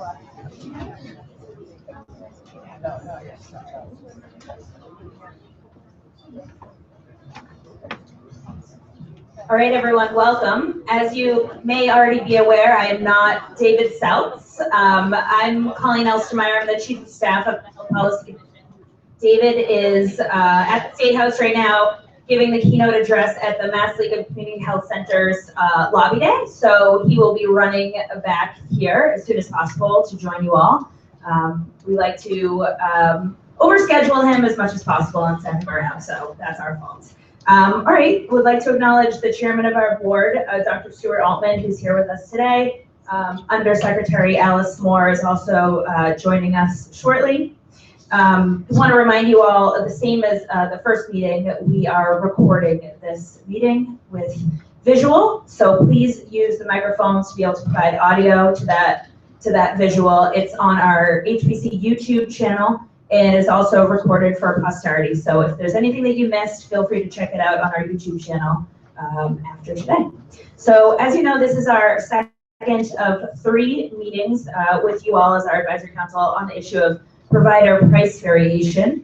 All right, everyone, welcome. As you may already be aware, I am not David Souts. I'm Colleen Elstermeyer. I'm the Chief of Staff of Mental Policy. David is at the State House right now giving the keynote address at the Mass League of Community Health Centers Lobby Day. So he will be running back here as soon as possible to join you all. We like to overschedule him as much as possible and send him around, so that's our fault. All right, would like to acknowledge the chairman of our board, Dr. Stuart Altman, who's here with us today. Undersecretary Alice Moore is also joining us shortly. I want to remind you all, the same as the first meeting, we are recording this meeting with visual, so please use the microphones to be able to provide audio to that visual. It's on our HBC YouTube channel. And is also recorded for posterity. So if there's anything that you missed, feel free to check it out on our YouTube channel after today. So as you know, this is our second of 3 meetings with you all as our advisory council on the issue of provider price variation.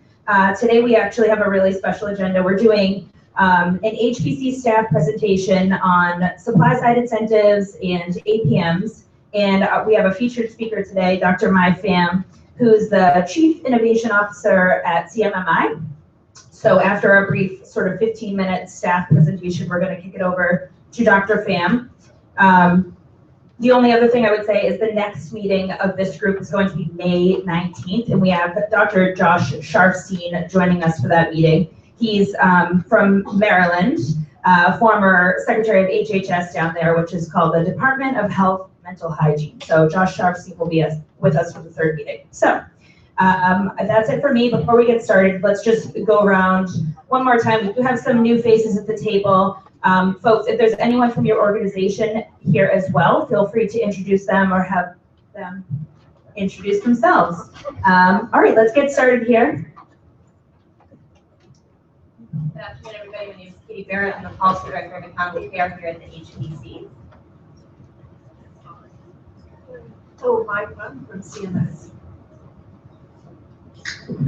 Today we actually have a really special agenda. We're doing an HPC staff presentation on supply side incentives and APMs. And we have a featured speaker today, Dr. Hoangmai Pham, who's the Chief Innovation Officer at CMMI. So after a brief sort of 15-minute staff presentation, we're gonna kick it over to Dr. Pham. The only other thing I would say is the next meeting of this group is going to be May 19th, and we have Dr. Josh Sharfstein joining us for that meeting. He's from Maryland, former Secretary of HHS down there, which is called the Department of Health Mental Hygiene. So Josh Sharfstein will be with us for the 3rd meeting. So that's it for me. Before we get started, let's just go around one more time. We do have some new faces at the table. Folks, if there's anyone from your organization here as well, feel free to introduce them or have them introduce themselves. All right, let's get started here. Good afternoon, everybody. My name is Katie Barrett. I'm the Policy Director of Accountable Care here at the HBC. Hoangmai Pham from CMS.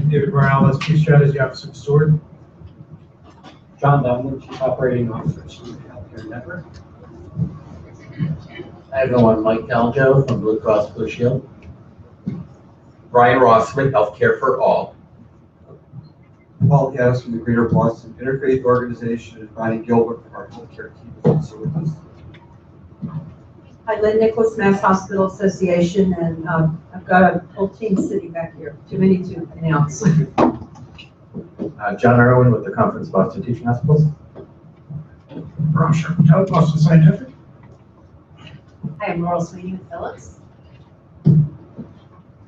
David Morales, Chief Strategy Officer, Steward. John Dunlap, Chief Operating Officer, Chief Healthcare Network. Hi everyone, Mike Caljo from Blue Cross Blue Shield. Brian Rossman, Healthcare for All. Paul Gaddis from the Greater Boston Interfaith Organization, and Bonnie Gilbert from our healthcare team is also with us. Hi, Lynn Nicholas, Mass Hospital Association, and I've got a whole team sitting back here. Too many to announce. John Irwin with the Conference of Boston Teaching Hospitals. Rob Sherman, Boston Scientific. Hi, I'm Laurel Sweeney with Phillips.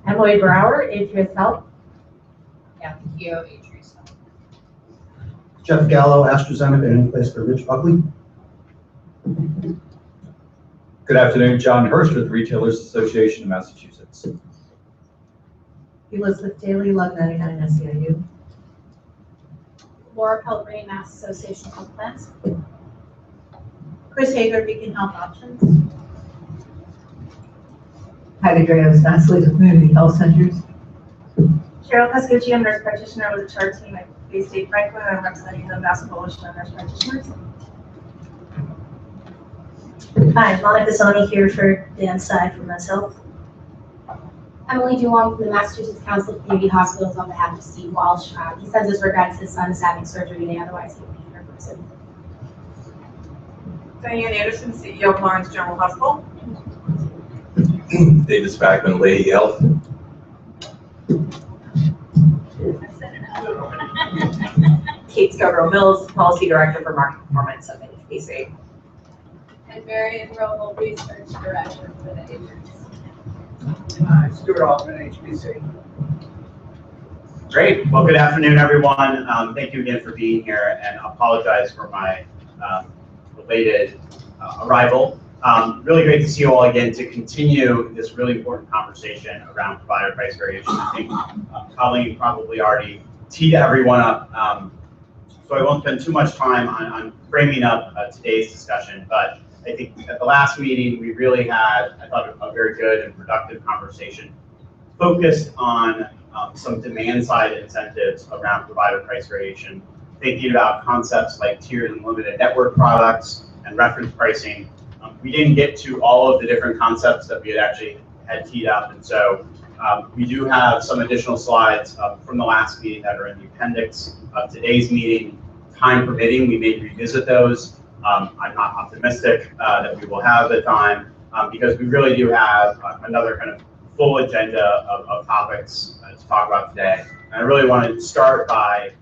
Emily Brower, Atrius Health. Kathy Keogh, Atrius. Jeff Gallo, AstraZeneca, and in place for Rich Buckley. Good afternoon, John Hurst with the Retailers Association of Massachusetts. Elizabeth Daly, Lug 99 SEIU. Laura Pellegrini, Mass Association of Health Plans. Chris Hager, Beacon Health Options. Heidi Dreos, Mass League of Community Health Centers. Cheryl Pascucci, I'm nurse practitioner with the CHART team at Bay State Franklin. I'm representing the Mass Coalition of Nurse Practitioners. Hi, Monica Zoni here for Dan Side for Mass Health. Emily Duong from the Massachusetts Council of Community Hospitals on behalf of Steve Walsh. He sends his regrets. His son is having surgery today, otherwise he would be here in person. Diane Anderson, CEO of Lawrence General Hospital. David Spackman, Lady Health. Kate Scarborough Mills, Policy Director for Market Performance at HBC. And Marion Roble, Research Director for the agency. Hi, Stuart Altman, HBC. Great. Well, good afternoon, everyone. Thank you again for being here, and I apologize for my belated arrival. Really great to see you all again to continue this really important conversation around provider price variation. I think Colleen probably already teed everyone up, so I won't spend too much time on framing up today's discussion, but I think at the last meeting, we really had, I thought, a very good and productive conversation focused on some demand side incentives around provider price variation, thinking about concepts like tiered and limited network products and reference pricing. We didn't get to all of the different concepts that we had actually had teed up, and so we do have some additional slides from the last meeting that are in the appendix of today's meeting. Time permitting, we may revisit those. I'm not optimistic that we will have the time because we really do have another kind of full agenda of topics to talk about today. And I really want to start by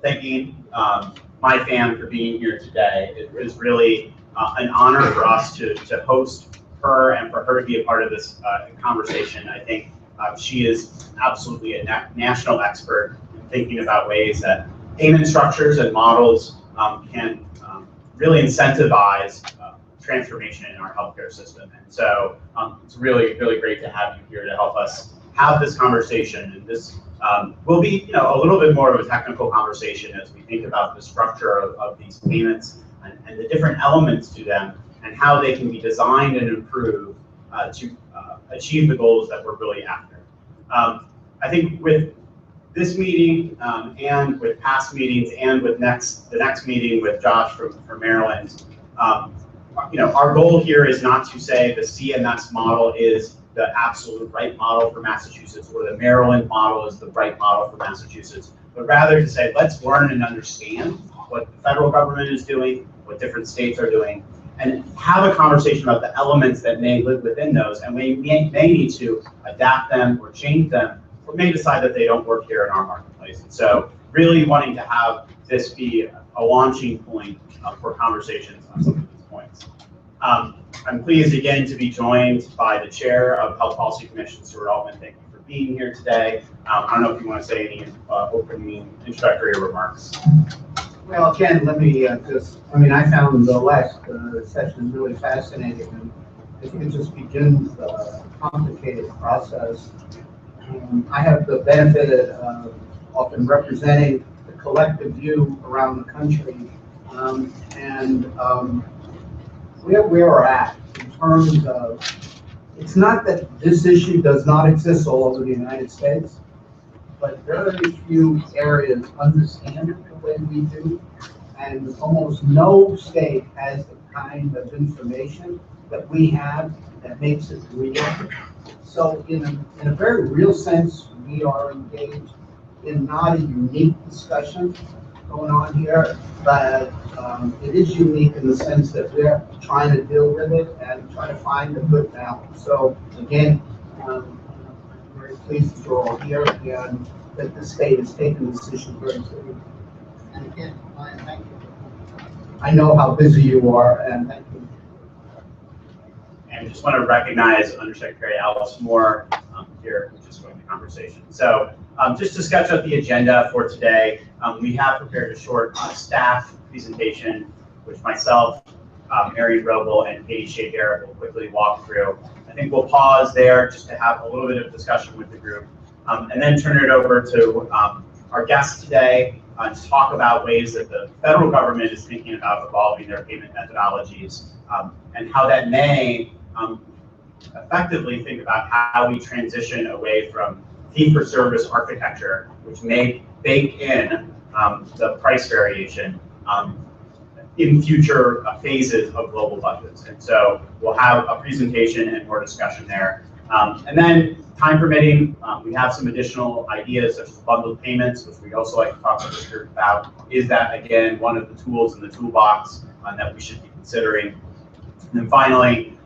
thanking Hoangmai Pham for being here today. It is really an honor for us to host her and for her to be a part of this conversation. I think she is absolutely a national expert in thinking about ways that payment structures and models can really incentivize transformation in our healthcare system. And so it's really, really great to have you here to help us have this conversation. And this will be, a little bit more of a technical conversation as we think about the structure of these payments and the different elements to them and how they can be designed and improved to achieve the goals that we're really after. I think with this meeting and with past meetings and with the next meeting with Josh from Maryland, our goal here is not to say the CMS model is the absolute right model for Massachusetts or the Maryland model is the right model for Massachusetts, but rather to say, let's learn and understand what the federal government is doing, what different states are doing, and have a conversation about the elements that may live within those, and we may need to adapt them or change them, or may decide that they don't work here in our marketplace. And so really wanting to have this be a launching point for conversations on some of these points. I'm pleased again to be joined by the chair of Health Policy Commission, Stuart Altman. Thank you for being here today. I don't know if you want to say any opening introductory remarks. Well, Ken, let me I found the last session really fascinating, and I think it just begins a complicated process. I have the benefit of often representing the collective view around the country, and where we're at in terms of, it's not that this issue does not exist all over the United States, but very few areas understand it the way we do, and almost no state has the kind of information that we have that makes it real. So in a very real sense, we are engaged in not a unique discussion going on here, but it is unique in the sense that we're trying to deal with it and try to find a good balance. So again, I'm very pleased that you're all here and that the state has taken this issue very seriously. And again, thank you. I know how busy you are, and thank you. And I just want to recognize Undersecretary Alice Moore here, who just joined the conversation. So just to sketch out the agenda for today, we have prepared a short staff presentation, which myself, Mary Roble, and Katie Shea-Garrett will quickly walk through. I think we'll pause there just to have a little bit of discussion with the group, and then turn it over to our guests today to talk about ways that the federal government is thinking about evolving their payment methodologies and how that may effectively think about how we transition away from fee-for-service architecture, which may bake in the price variation in future phases of global budgets. And so we'll have a presentation and more discussion there. And then, time permitting, we have some additional ideas such as bundled payments, which we also like to talk to this group about. Is that, again, one of the tools in the toolbox that we should be considering? And then finally,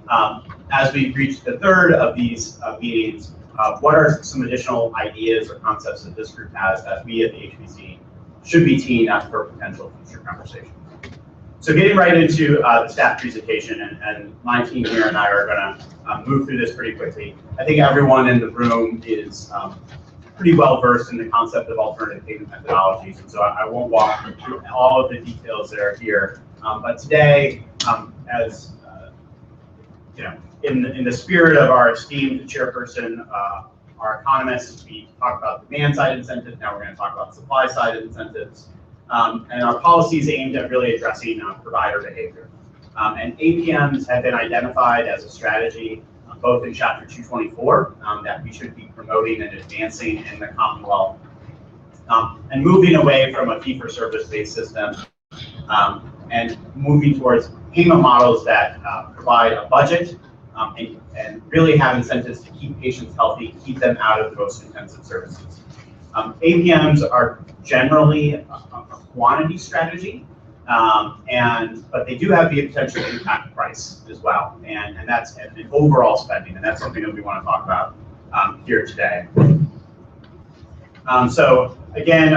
as we reach the third of these meetings, what are some additional ideas or concepts that this group has that we at the HPC should be teeing up for potential future conversations? So getting right into the staff presentation, and my team here and I are going to move through this pretty quickly. I think everyone in the room is pretty well versed in the concept of alternative payment methodologies, and so I won't walk through all of the details that are here. But today, as in the spirit of our esteemed chairperson, our economists, we talk about demand side incentives. Now we're going to talk about supply side incentives. And our policies aimed at really addressing provider behavior. And APMs have been identified as a strategy both in Chapter 224 that we should be promoting and advancing in the Commonwealth, and moving away from a fee-for-service based system and moving towards payment models that provide a budget and really have incentives to keep patients healthy, keep them out of the most intensive services. APMs are generally a quantity strategy, but they do have the potential to impact price as well, and that's an overall spending, and that's something that we want to talk about here today. So again,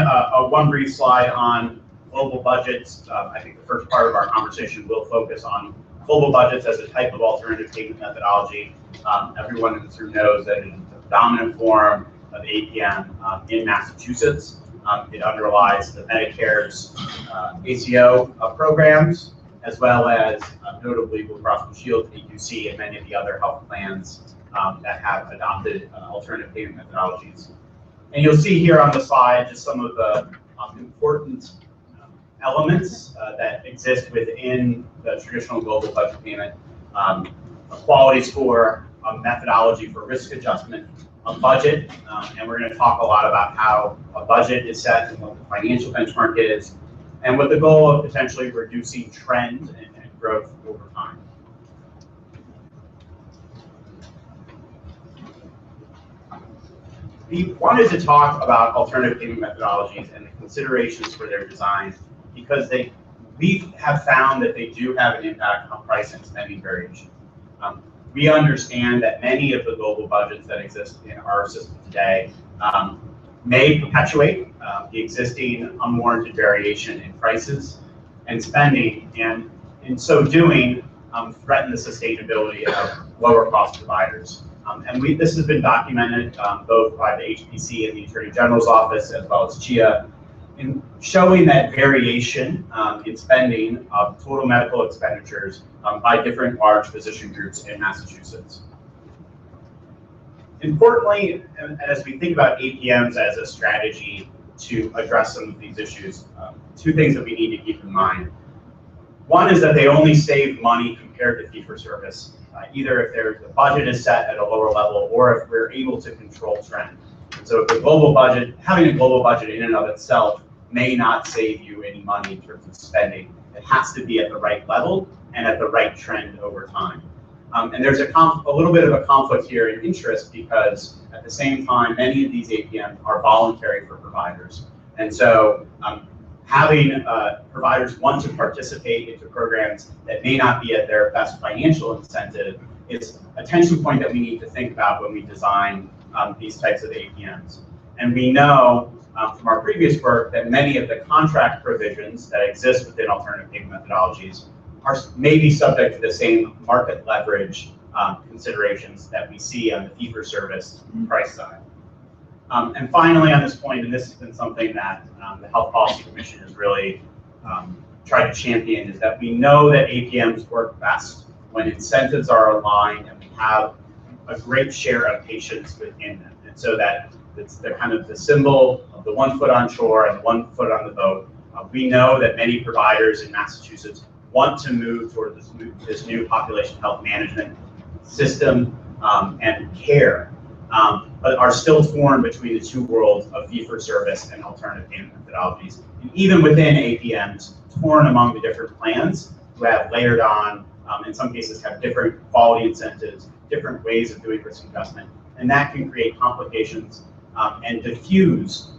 one brief slide on global budgets. I think the first part of our conversation will focus on global budgets as a type of alternative payment methodology. Everyone in this room knows that it is the dominant form of APM in Massachusetts. It underlies the Medicare's ACO programs, as well as notably Blue Cross Blue Shield, AQC, and many of the other health plans that have adopted alternative payment methodologies. And you'll see here on the slide just some of the important elements that exist within the traditional global budget payment: a quality score, a methodology for risk adjustment, a budget, and we're going to talk a lot about how a budget is set and what the financial benchmark is, and with the goal of potentially reducing trend and growth over time. We wanted to talk about alternative payment methodologies and the considerations for their design because we have found that they do have an impact on price and spending variation. We understand that many of the global budgets that exist in our system today may perpetuate the existing unwarranted variation in prices and spending, and in so doing, threaten the sustainability of lower cost providers. And this has been documented both by the HPC and the Attorney General's Office, as well as CHIA, in showing that variation in spending of total medical expenditures by different large physician groups in Massachusetts. Importantly, as we think about APMs as a strategy to address some of these issues, two things that we need to keep in mind. One is that they only save money compared to fee-for-service, either if the budget is set at a lower level or if we're able to control trend. So if the global budget, having a global budget in and of itself may not save you any money in terms of spending. It has to be at the right level and at the right trend over time. And there's a little bit of a conflict here in interest because at the same time, many of these APMs are voluntary for providers. And so having providers want to participate into programs that may not be at their best financial incentive is a tension point that we need to think about when we design these types of APMs. And we know from our previous work that many of the contract provisions that exist within alternative payment methodologies may be subject to the same market leverage considerations that we see on the fee-for-service price side. And finally, on this point, and this has been something that the Health Policy Commission has really tried to champion, is that we know that APMs work best when incentives are aligned and we have a great share of patients within them. And so that it's the kind of the symbol of the 1 foot on shore and 1 foot on the boat. We know that many providers in Massachusetts want to move toward this new population health management system and care, but are still torn between the two worlds of fee-for-service and alternative payment methodologies. And even within APMs, torn among the different plans who have layered on, in some cases have different quality incentives, different ways of doing risk adjustment, and that can create complications and diffuse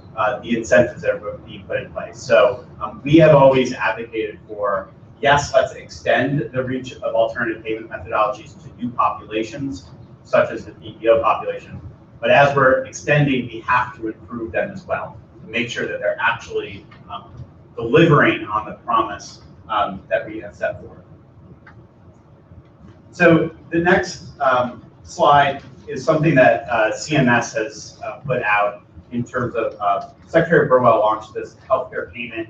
the incentives that are being put in place. So we have always advocated for, yes, let's extend the reach of alternative payment methodologies to new populations, such as the PPO population. But as we're extending, we have to improve them as well to make sure that they're actually delivering on the promise that we have set forth. So the next slide is something that CMS has put out in terms of Secretary Burwell launched this healthcare payment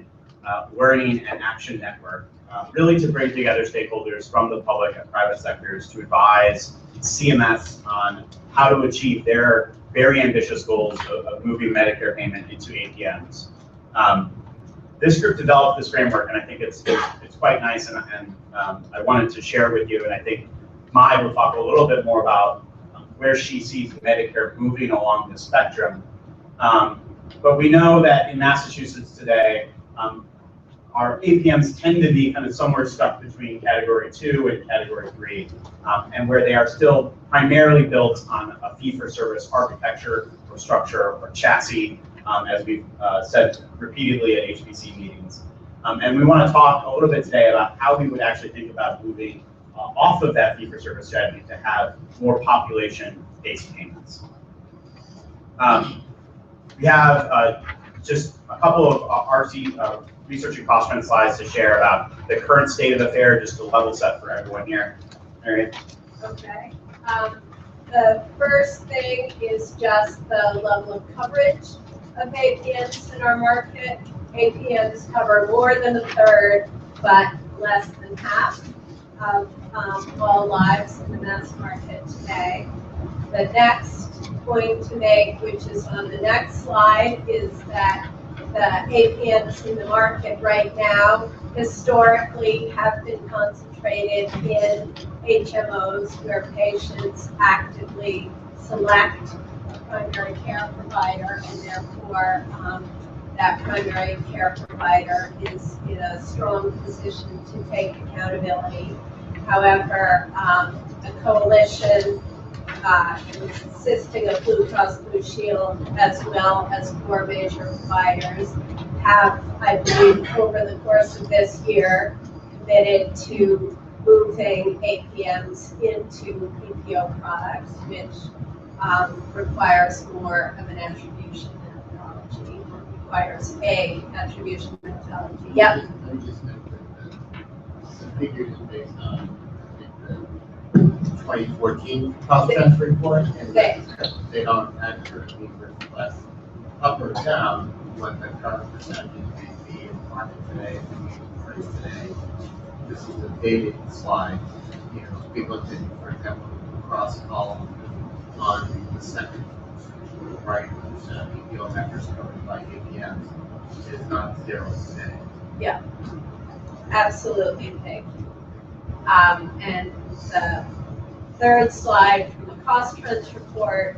learning and action network, really to bring together stakeholders from the public and private sectors to advise CMS on how to achieve their very ambitious goals of moving Medicare payment into APMs. This group developed this framework, and I think it's quite nice, and I wanted to share with you, and I think Mai will talk a little bit more about where she sees Medicare moving along the spectrum. But we know that in Massachusetts today, our APMs tend to be kind of somewhere stuck between category 2 and category 3, and where they are still primarily built on a fee-for-service architecture or structure or chassis, as we've said repeatedly at HBC meetings. And we want to talk a little bit today about how we would actually think about moving off of that fee-for-service strategy to have more population-based payments. We have just a couple of RC research and cost trend slides to share about the current state of the fair, just to level set for everyone here. All right. Okay. The first thing is just the level of coverage of APMs in our market. APMs cover more than a third, but less than half of all lives in the mass market today. The next point to make, which is on the next slide, is that the APMs in the market right now historically have been concentrated in HMOs where patients actively select a primary care provider, and therefore that primary care provider is in a strong position to take accountability. However, a coalition consisting of Blue Cross Blue Shield as well as 4 major providers have, I believe, over the course of this year, committed to moving APMs into PPO products, which requires more of an attribution methodology, requires a attribution methodology. Yep. Let me just note that the figures are based on, I think, the 2014 cost trends report, and they don't accurately reflect up or down what the current percentage may be in the market today, price today. This is a dated slide. You know, we looked at, for example, the cross column on the second right, PPO members covered by APMs is not 0 today. Yeah, absolutely. Thank you. And the third slide from the cost trends report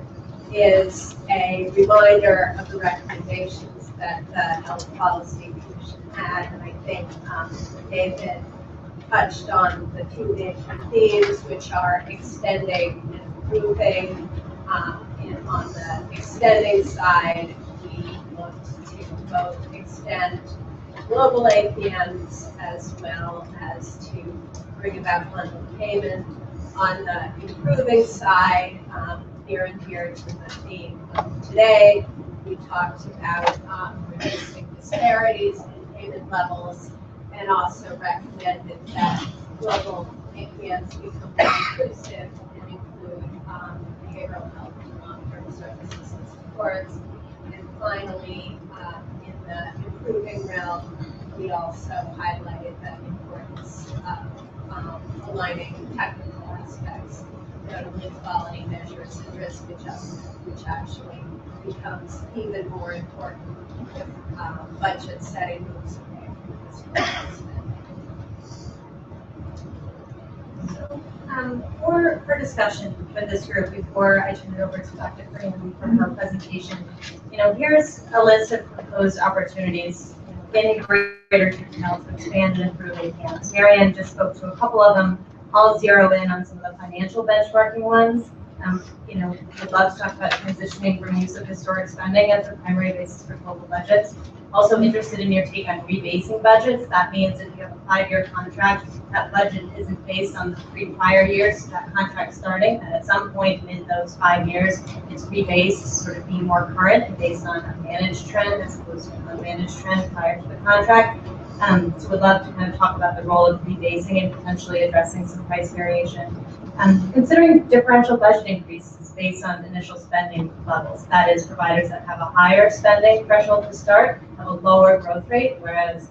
is a reminder of the recommendations that the Health Policy Commission had, and I think David touched on the 2 major themes, which are extending and improving. And on the extending side, we looked to both extend global APMs as well as to bring about bundled payment. On the improving side, near and dear to the theme of today, we talked about reducing disparities in payment levels, and also recommended that global APMs become more inclusive and include behavioral health and long-term services and supports. And finally, in the improving realm, we also highlighted the importance of aligning technical aspects, notably quality measures and risk adjustment, which actually becomes even more important if budget setting moves away from this spending. For discussion for this group, before I turn it over to Dr. Freeman for her presentation, here's a list of proposed opportunities in greater detail to expand and improve APMs. Marianne just spoke to a couple of them. I'll zero in on some of the financial benchmarking ones. We'd love to talk about transitioning from use of historic spending as a primary basis for global budgets. Also interested in your take on rebasing budgets. That means if you have a 5-year contract, that budget isn't based on the 3 prior years, so that contract starting, and at some point in those 5 years, it's rebased to sort of be more current and based on a managed trend as opposed to an unmanaged trend prior to the contract. So we'd love to kind of talk about the role of rebasing and potentially addressing some price variation. Considering differential budget increases based on initial spending levels, that is, providers that have a higher spending threshold to start have a lower growth rate, whereas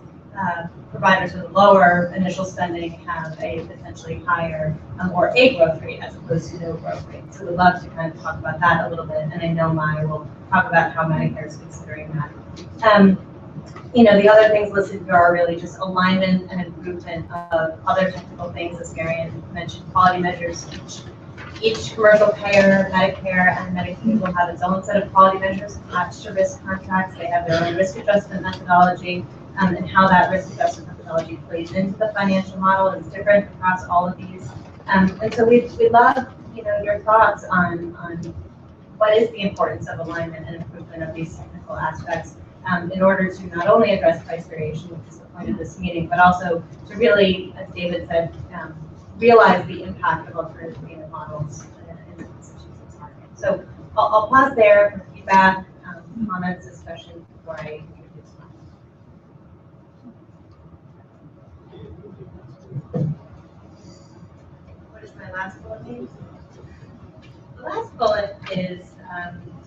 providers with lower initial spending have a potentially higher or a growth rate as opposed to no growth rate. So we'd love to kind of talk about that a little bit, and I know Maya will talk about how Medicare is considering that. The other things listed here are really just alignment and improvement of other technical things, as Marion mentioned, quality measures. Each commercial payer, Medicare and Medicaid will have its own set of quality measures attached to risk contracts. They have their own risk adjustment methodology, and how that risk adjustment methodology plays into the financial model is different across all of these. And so we'd love, your thoughts on what is the importance of alignment and improvement of these technical aspects in order to not only address price variation, which is the point of this meeting, but also to really, as David said, realize the impact of alternative payment models in the Massachusetts market. So I'll pause there for feedback, comments, discussion before I introduce mine. What is my last bullet, James? The last bullet is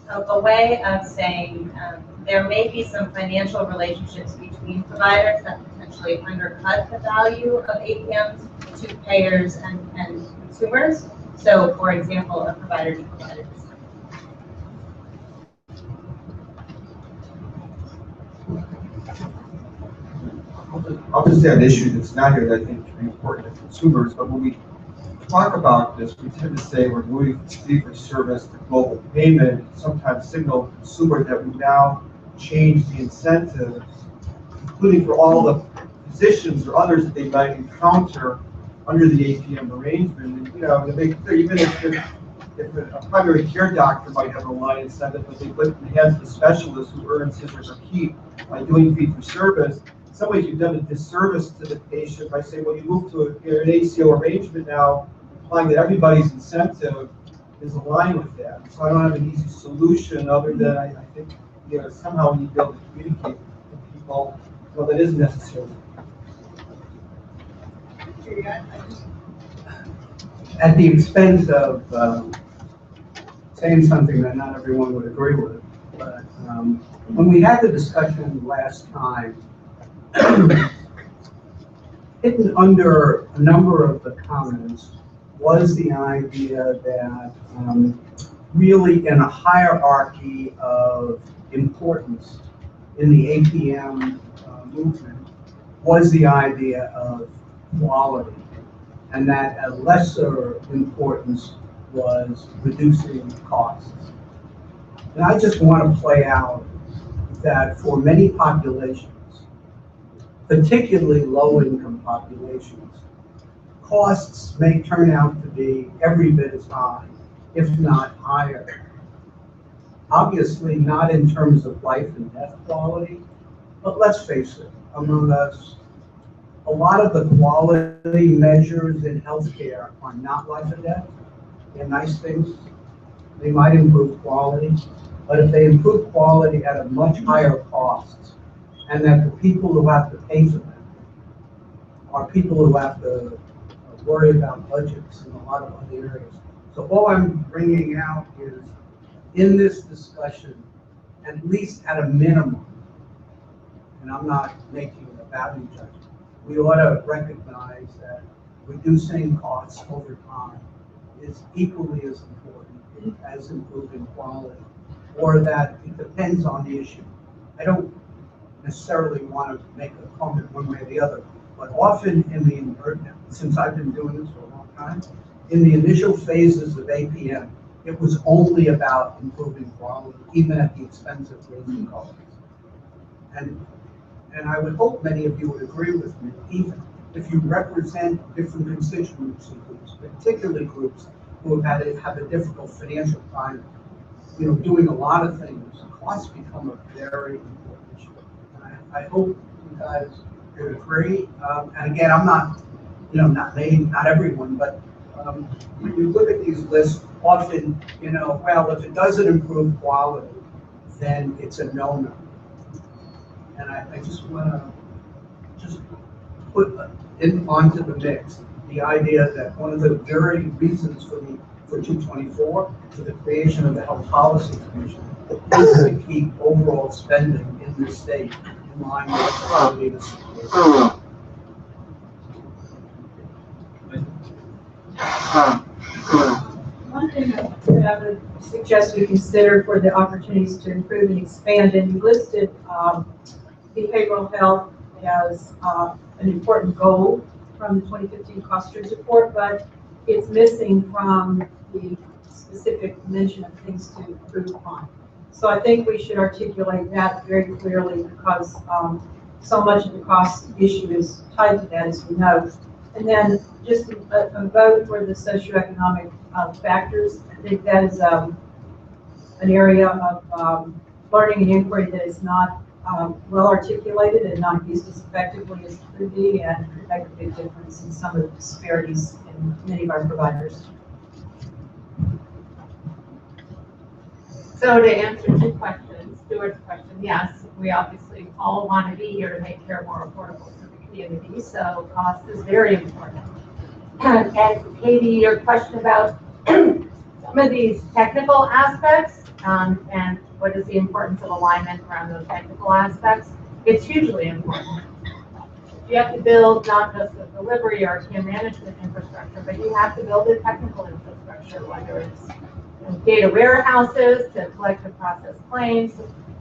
a way of saying there may be some financial relationships between providers that potentially undercut the value of APMs to payers and consumers. So, for example, a provider to provider discount. I'll just add an issue that's not here that I think is really important to consumers, but when we talk about this, we tend to say we're moving from fee-for-service to global payment, sometimes signal to consumers that we now change the incentives, including for all the physicians or others that they might encounter under the APM arrangement. And, to make clear, even if a primary care doctor might have a line incentive, but they put in the hands of a specialist who earns his or her keep by doing fee-for-service, in some ways you've done a disservice to the patient by saying, well, you move to an ACO arrangement now, implying that everybody's incentive is aligned with that. So I don't have an easy solution other than I think somehow we need to be able to communicate with people that is necessary. At the expense of saying something that not everyone would agree with, but when we had the discussion last time, hidden under a number of the comments was the idea that really in a hierarchy of importance in the APM movement was the idea of quality, and that a lesser importance was reducing costs. And I just want to play out that for many populations, particularly low-income populations, costs may turn out to be every bit as high, if not higher. Obviously not in terms of life and death quality, but let's face it, among us, a lot of the quality measures in healthcare are not life and death. They're nice things. They might improve quality, but if they improve quality at a much higher cost, and that the people who have to pay for them are people who have to worry about budgets in a lot of other areas. So all I'm bringing out is, in this discussion, at least at a minimum, and I'm not making a value judgment, we ought to recognize that reducing costs over time is equally as important as improving quality, or that it depends on the issue. I don't necessarily want to make a comment one way or the other, but often since I've been doing this for a long time, in the initial phases of APM, it was only about improving quality, even at the expense of raising costs. And I would hope many of you would agree with me, even if you represent different constituency groups, particularly groups who have a difficult financial time, doing a lot of things, costs become a very important issue. And I hope you guys would agree. And again, I'm not, not everyone, but when you look at these lists, often, well, if it doesn't improve quality, then it's a no-no. And I just want to put onto the mix the idea that one of the very reasons for 224, for the creation of the Health Policy Commission, is to keep overall spending in the state in line with the quality of the situation. One thing that I would suggest we consider for the opportunities to improve and expand, and you listed behavioral health as an important goal from the 2015 cost trends report, but it's missing from the specific mention of things to improve upon. So I think we should articulate that very clearly because so much of the cost issue is tied to that, as we know. And then just a vote for the socioeconomic factors. I think that is an area of learning and inquiry that is not well articulated and not used as effectively as it could be, and could make a big difference in some of the disparities in many of our providers. So to answer two questions, Stuart's question, yes, we obviously all want to be here to make care more affordable for the community, so cost is very important. And Katie, your question about some of these technical aspects and what is the importance of alignment around those technical aspects, it's hugely important. You have to build not just the delivery or care management infrastructure, but you have to build a technical infrastructure, whether it's data warehouses to collect and process claims.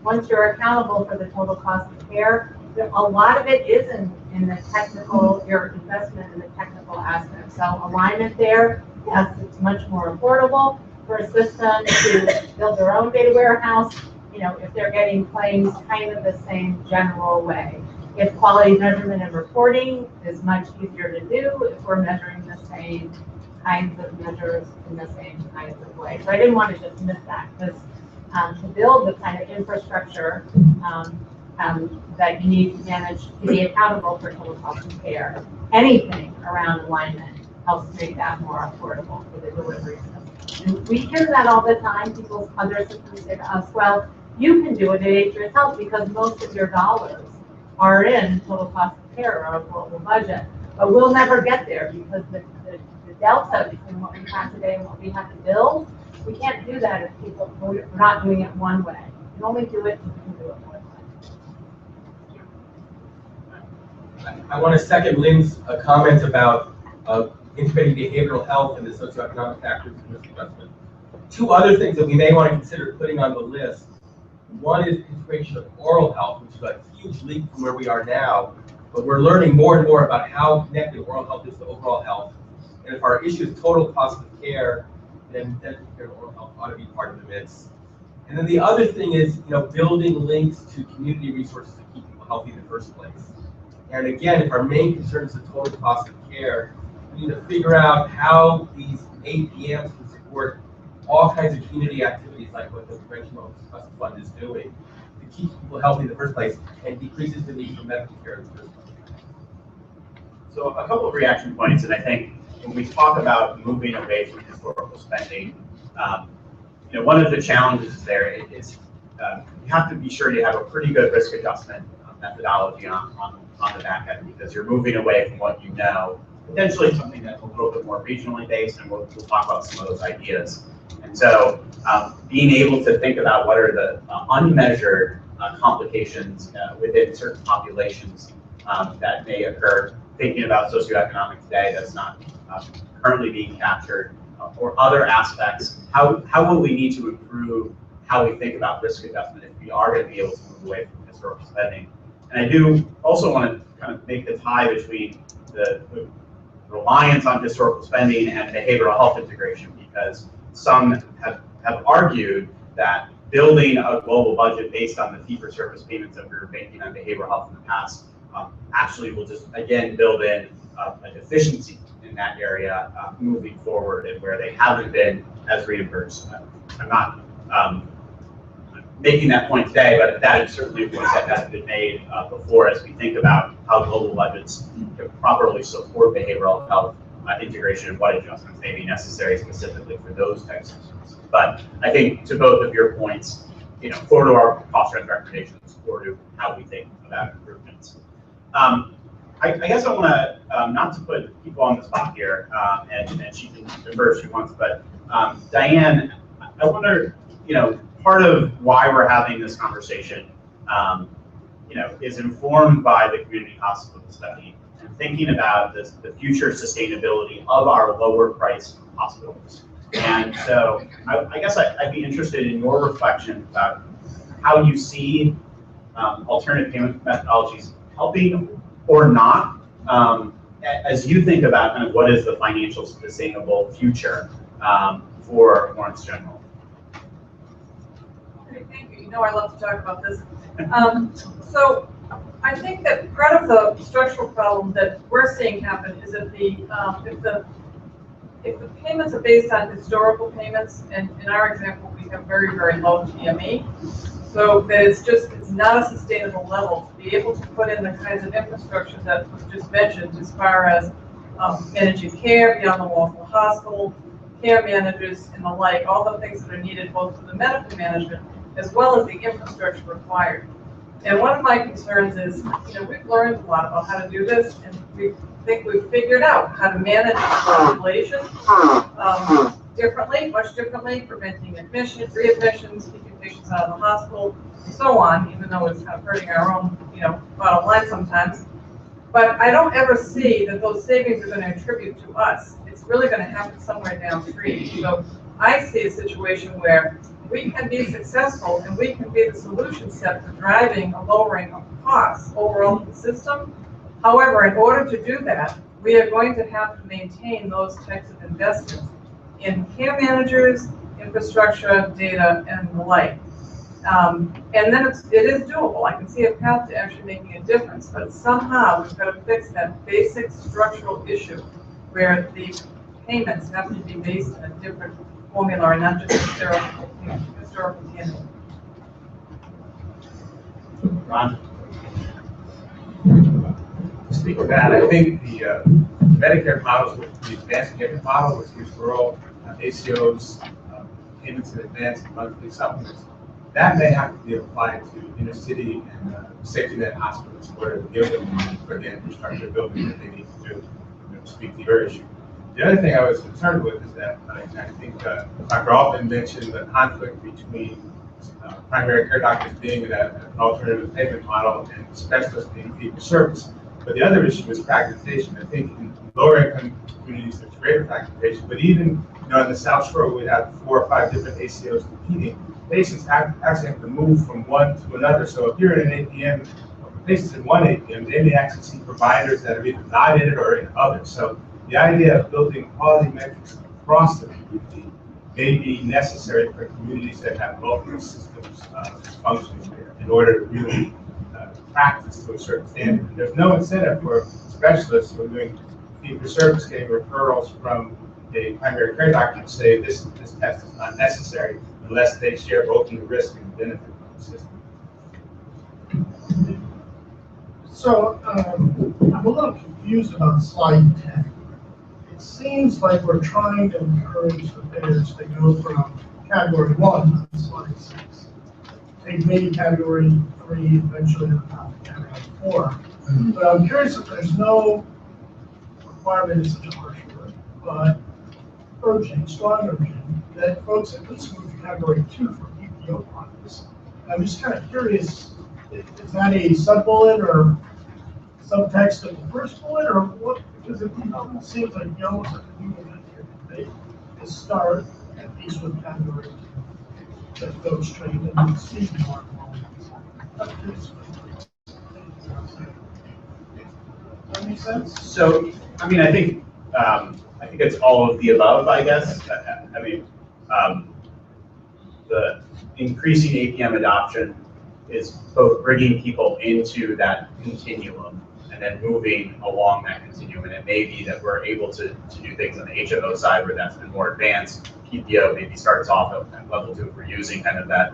Once you're accountable for the total cost of care, a lot of it is in the technical, your investment in the technical aspect. So alignment there, yes, it's much more affordable for a system to build their own data warehouse, if they're getting claims kind of the same general way. If quality measurement and reporting is much easier to do if we're measuring the same kinds of measures in the same kinds of way. So I didn't want to just miss that, because to build the kind of infrastructure that you need to manage to be accountable for total cost of care, anything around alignment helps make that more affordable for the delivery system. And we hear that all the time. Other systems say to us, well, you can do it at Atrius Health because most of your dollars are in total cost of care or a global budget. But we'll never get there because the delta between what we have today and what we have to build, we can't do that if we're not doing it one way. You can only do it if you can do it one way. I want to second Lynn's comment about integrating behavioral health and the socioeconomic factors in risk adjustment. Two other things that we may want to consider putting on the list. One is integration of oral health, which is a huge leap from where we are now, but we're learning more and more about how connected oral health is to overall health. And if our issue is total cost of care, then oral health ought to be part of the mix. And then the other thing is, building links to community resources to keep people healthy in the first place. And again, if our main concern is the total cost of care, we need to figure out how these APMs can support all kinds of community activities like what the Prevention Trust Fund is doing to keep people healthy in the first place and decreases the need for medical care in the first place. So a couple of reaction points, and I think when we talk about moving away from historical spending, one of the challenges there is you have to be sure you have a pretty good risk adjustment methodology on the back end, because you're moving away from what you know, potentially something that's a little bit more regionally based, and we'll talk about some of those ideas. And so being able to think about what are the unmeasured complications within certain populations that may occur, thinking about socioeconomic today that's not currently being captured, or other aspects, how will we need to improve how we think about risk adjustment if we are going to be able to move away from historical spending. And I do also want to kind of make the tie between the reliance on historical spending and behavioral health integration, because some have argued that building a global budget based on the fee-for-service payments that we were making on behavioral health in the past actually will just, again, build in a deficiency in that area moving forward, and where they haven't been as reimbursed. I'm not making that point today, but that is certainly a point that has been made before, as we think about how global budgets can properly support behavioral health integration and what adjustments may be necessary specifically for those types of systems. But I think to both of your points, core to our cost trend recommendations, core to how we think about improvements. I guess I want to, not to put people on the spot here, and she can defer if she wants, but Diane, I wonder, part of why we're having this conversation, is informed by the community hospital study and thinking about the future sustainability of our lower price hospitals. And so I guess I'd be interested in your reflection about how you see alternate payment methodologies helping or not, as you think about kind of what is the financial sustainable future for Lawrence General? Great, thank you. You know I love to talk about this. So I think that part of the structural problem that we're seeing happen is that if the payments are based on historical payments, and in our example, we have very, very low TME, so that it's not a sustainable level to be able to put in the kinds of infrastructure that was just mentioned as far as managing care beyond the walls of the hospital, care managers and the like, all the things that are needed both for the medical management as well as the infrastructure required. And one of my concerns is, we've learned a lot about how to do this, and we think we've figured out how to manage the population differently, much differently, preventing admissions, readmissions, keeping patients out of the hospital, and so on, even though it's kind of hurting our own, bottom line sometimes. But I don't ever see that those savings are going to attribute to us. It's really going to happen somewhere downstream. So I see a situation where we can be successful and we can be the solution set for driving a lowering of costs overall to the system. However, in order to do that, we are going to have to maintain those types of investments in care managers, infrastructure, data, and the like. And then it is doable. I can see a path to actually making a difference, but somehow we've got to fix that basic structural issue where the payments have to be based on a different formula and not just historical payment. Ron? To speak to that, I think the Medicare models, the advanced payment model with referral, ACOs, payments in advance, and monthly supplements, that may have to be applied to inner city and safety net hospitals in order to give them money for the infrastructure building that they need to do to speak to your issue. The other thing I was concerned with is that I think Dr. Altman mentioned the conflict between primary care doctors being an alternative payment model and specialists being fee for service. But the other issue is fragmentation. I think in lower income communities there's greater fragmentation, but even in the South Shore we have 4 or 5 different ACOs competing. Patients actually have to move from one to another. So if you're in an APM, or patients in one APM, they may actually see providers that are either not in it or in others. So the idea of building quality metrics across the community may be necessary for communities that have multiple systems functioning there in order to really practice to a certain standard. And there's no incentive for specialists who are doing fee-for-service getting referrals from a primary care doctor to say this test is not necessary unless they share both the risk and benefit of the system. So I'm a little confused about slide 10. It seems like we're trying to encourage the payers to go from category 1 on slide 6, take maybe category 3, eventually to category 4. But I'm curious if there's no requirement is such a harsh word, but urging, strong urging, that folks at least move to category 2 for PPO products. I'm just kind of curious, is that a sub-bullet or subtext of the first bullet, or what? Because it seems like you almost have to do a debate to start at least with category 2, that folks trained and see more. That makes sense? So, I mean, I think it's all of the above, I guess. I mean, the increasing APM adoption is both bringing people into that continuum and then moving along that continuum. And it may be that we're able to do things on the HMO side where that's been more advanced. PPO maybe starts off at level 2 if we're using kind of that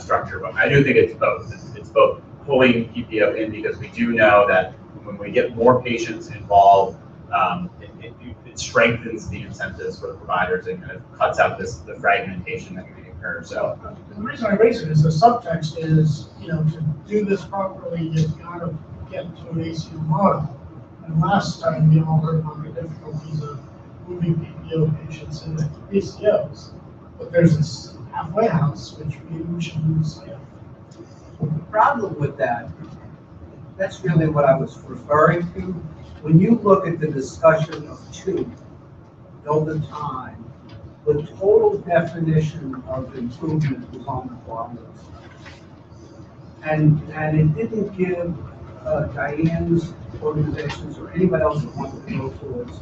structure. But I do think it's both. It's both pulling PPO in because we do know that when we get more patients involved, it strengthens the incentives for the providers and kind of cuts out the fragmentation that may occur. So the reason I raise it is the subtext is, to do this properly, you've got to get to an ACO model. And last time we all heard about the difficulties of moving PPO patients into ACOs. But there's this halfway house, which we should use. The problem with that, that's really what I was referring to. When you look at the discussion of 2, over time, the total definition of improvement was on the bottom. And it didn't give Diane's organizations or anybody else that wanted to go towards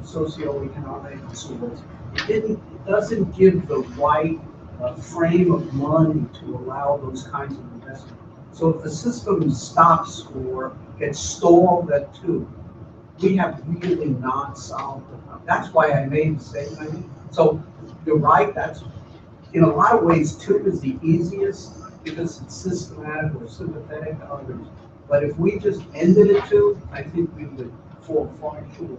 socioeconomic schools. It doesn't give the right frame of money to allow those kinds of investment. So if the system stops or gets stalled at 2, we have really not solved the problem. That's why I made the statement. So you're right, that's, in a lot of ways, 2 is the easiest because it's systematic or sympathetic to others. But if we just ended at 2, I think we would fall far short.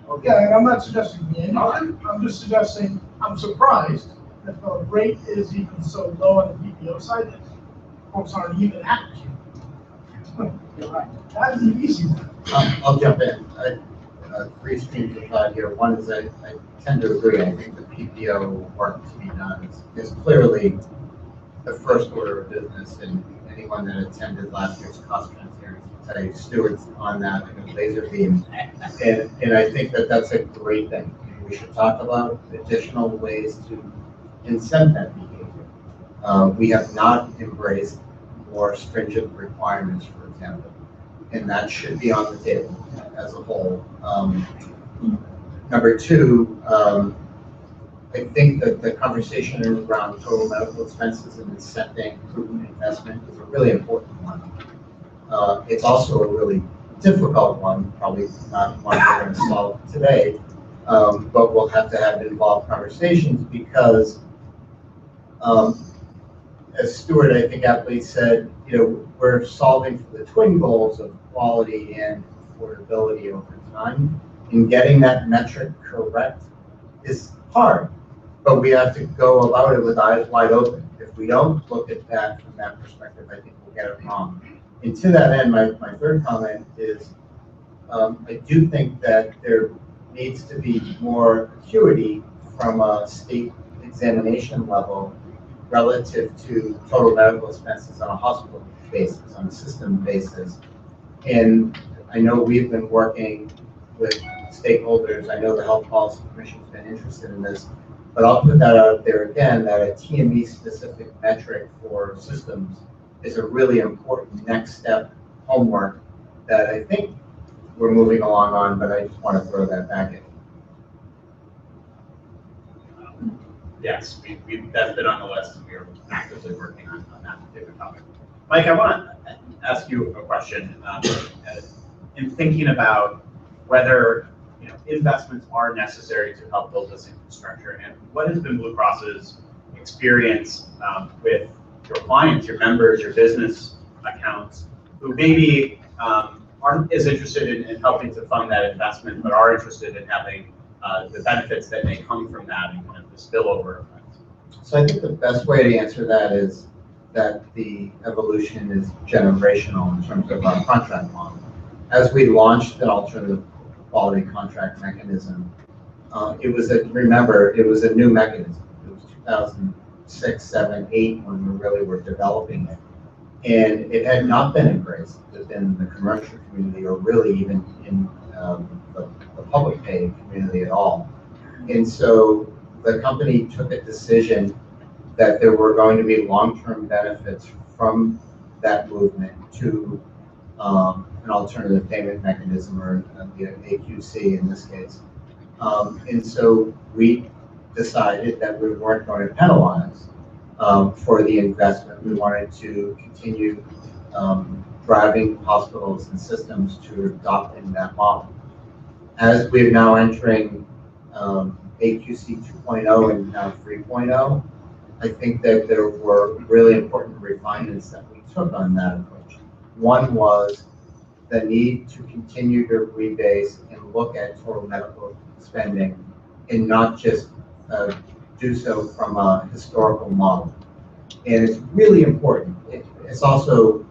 Okay. Yeah, and I'm not suggesting the end. I'm just suggesting, I'm surprised that the rate is even so low on the PPO side that folks aren't even at Q. You're right. That's the easy one. I'll jump in. 3 streams of thought here. One is I tend to agree. I think the PPO work to be done is clearly the first order of business, and anyone that attended last year's cost transparency will tell you stewards on that like a laser beam. And I think that that's a great thing. We should talk about additional ways to incent that behavior. We have not embraced more stringent requirements, for example, and that should be on the table as a whole. Number 2, I think that the conversation around total medical expenses and incenting prudent investment is a really important one. It's also a really difficult one, probably not one we're going to solve today, but we'll have to have involved conversations because, as Stuart, I think, aptly said, we're solving for the twin goals of quality and affordability over time, and getting that metric correct is hard, but we have to go about it with eyes wide open. If we don't look at that from that perspective, I think we'll get it wrong. And to that end, my 3rd comment is I do think that there needs to be more acuity from a state examination level relative to total medical expenses on a hospital basis, on a system basis. And I know we've been working with stakeholders. I know the Health Policy Commission's been interested in this, but I'll put that out there again, that a TME specific metric for systems is a really important next step homework that I think we're moving along on, but I just want to throw that back in. Yes, that's been on the list, and we're actively working on that particular topic. Mike, I want to ask you a question. In thinking about whether investments are necessary to help build this infrastructure, and what has been Blue Cross's experience with your clients, your members, your business accounts, who maybe aren't as interested in helping to fund that investment, but are interested in having the benefits that may come from that and kind of the spillover effect? So I think the best way to answer that is that the evolution is generational in terms of our contract model. As we launched an alternative quality contract mechanism, it was a new mechanism. It was 2006, 7, 8 when we really were developing it. And it had not been embraced within the commercial community or really even in the public pay community at all. And so the company took a decision that there were going to be long-term benefits from that movement to an alternative payment mechanism, or the AQC in this case. And so we decided that we weren't going to penalize for the investment. We wanted to continue driving hospitals and systems to adopting that model. As we're now entering AQC 2.0 and now 3.0, I think that there were really important refinements that we took on that approach. One was the need to continue to rebase and look at total medical spending and not just do so from a historical model. And it's really important. It's also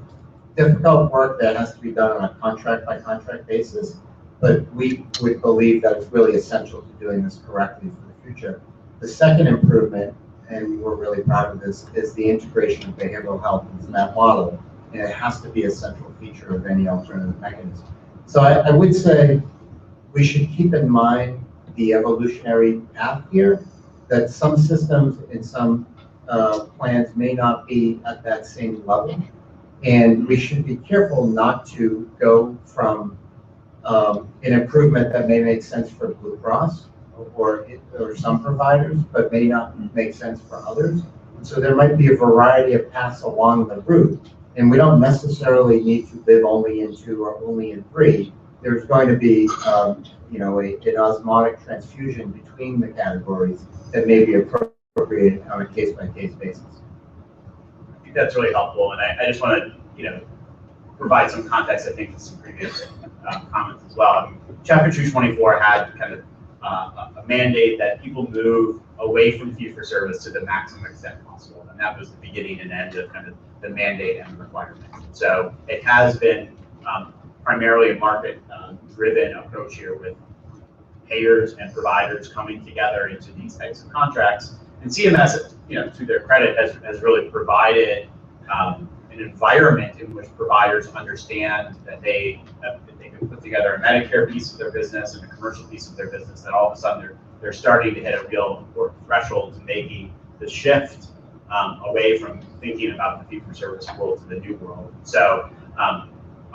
difficult work that has to be done on a contract by contract basis, but we would believe that it's really essential to doing this correctly for the future. The second improvement, and we're really proud of this, is the integration of behavioral health into that model. And it has to be a central feature of any alternative mechanism. So I would say we should keep in mind the evolutionary path here, that some systems and some plans may not be at that same level. And we should be careful not to go from an improvement that may make sense for Blue Cross or some providers, but may not make sense for others. So there might be a variety of paths along the route. And we don't necessarily need to live only in 2 or only in 3. There's going to be, an osmotic transfusion between the categories that may be appropriate on a case-by-case basis. I think that's really helpful, and I just want to, provide some context, I think, to some previous comments as well. I mean, Chapter 224 had kind of a mandate that people move away from fee-for-service to the maximum extent possible, and that was the beginning and end of kind of the mandate and the requirement. So it has been primarily a market-driven approach here with payers and providers coming together into these types of contracts. And CMS, to their credit, has really provided an environment in which providers understand that they can put together a Medicare piece of their business and a commercial piece of their business, that all of a sudden they're starting to hit a real important threshold to making the shift away from thinking about the fee-for-service world to the new world. So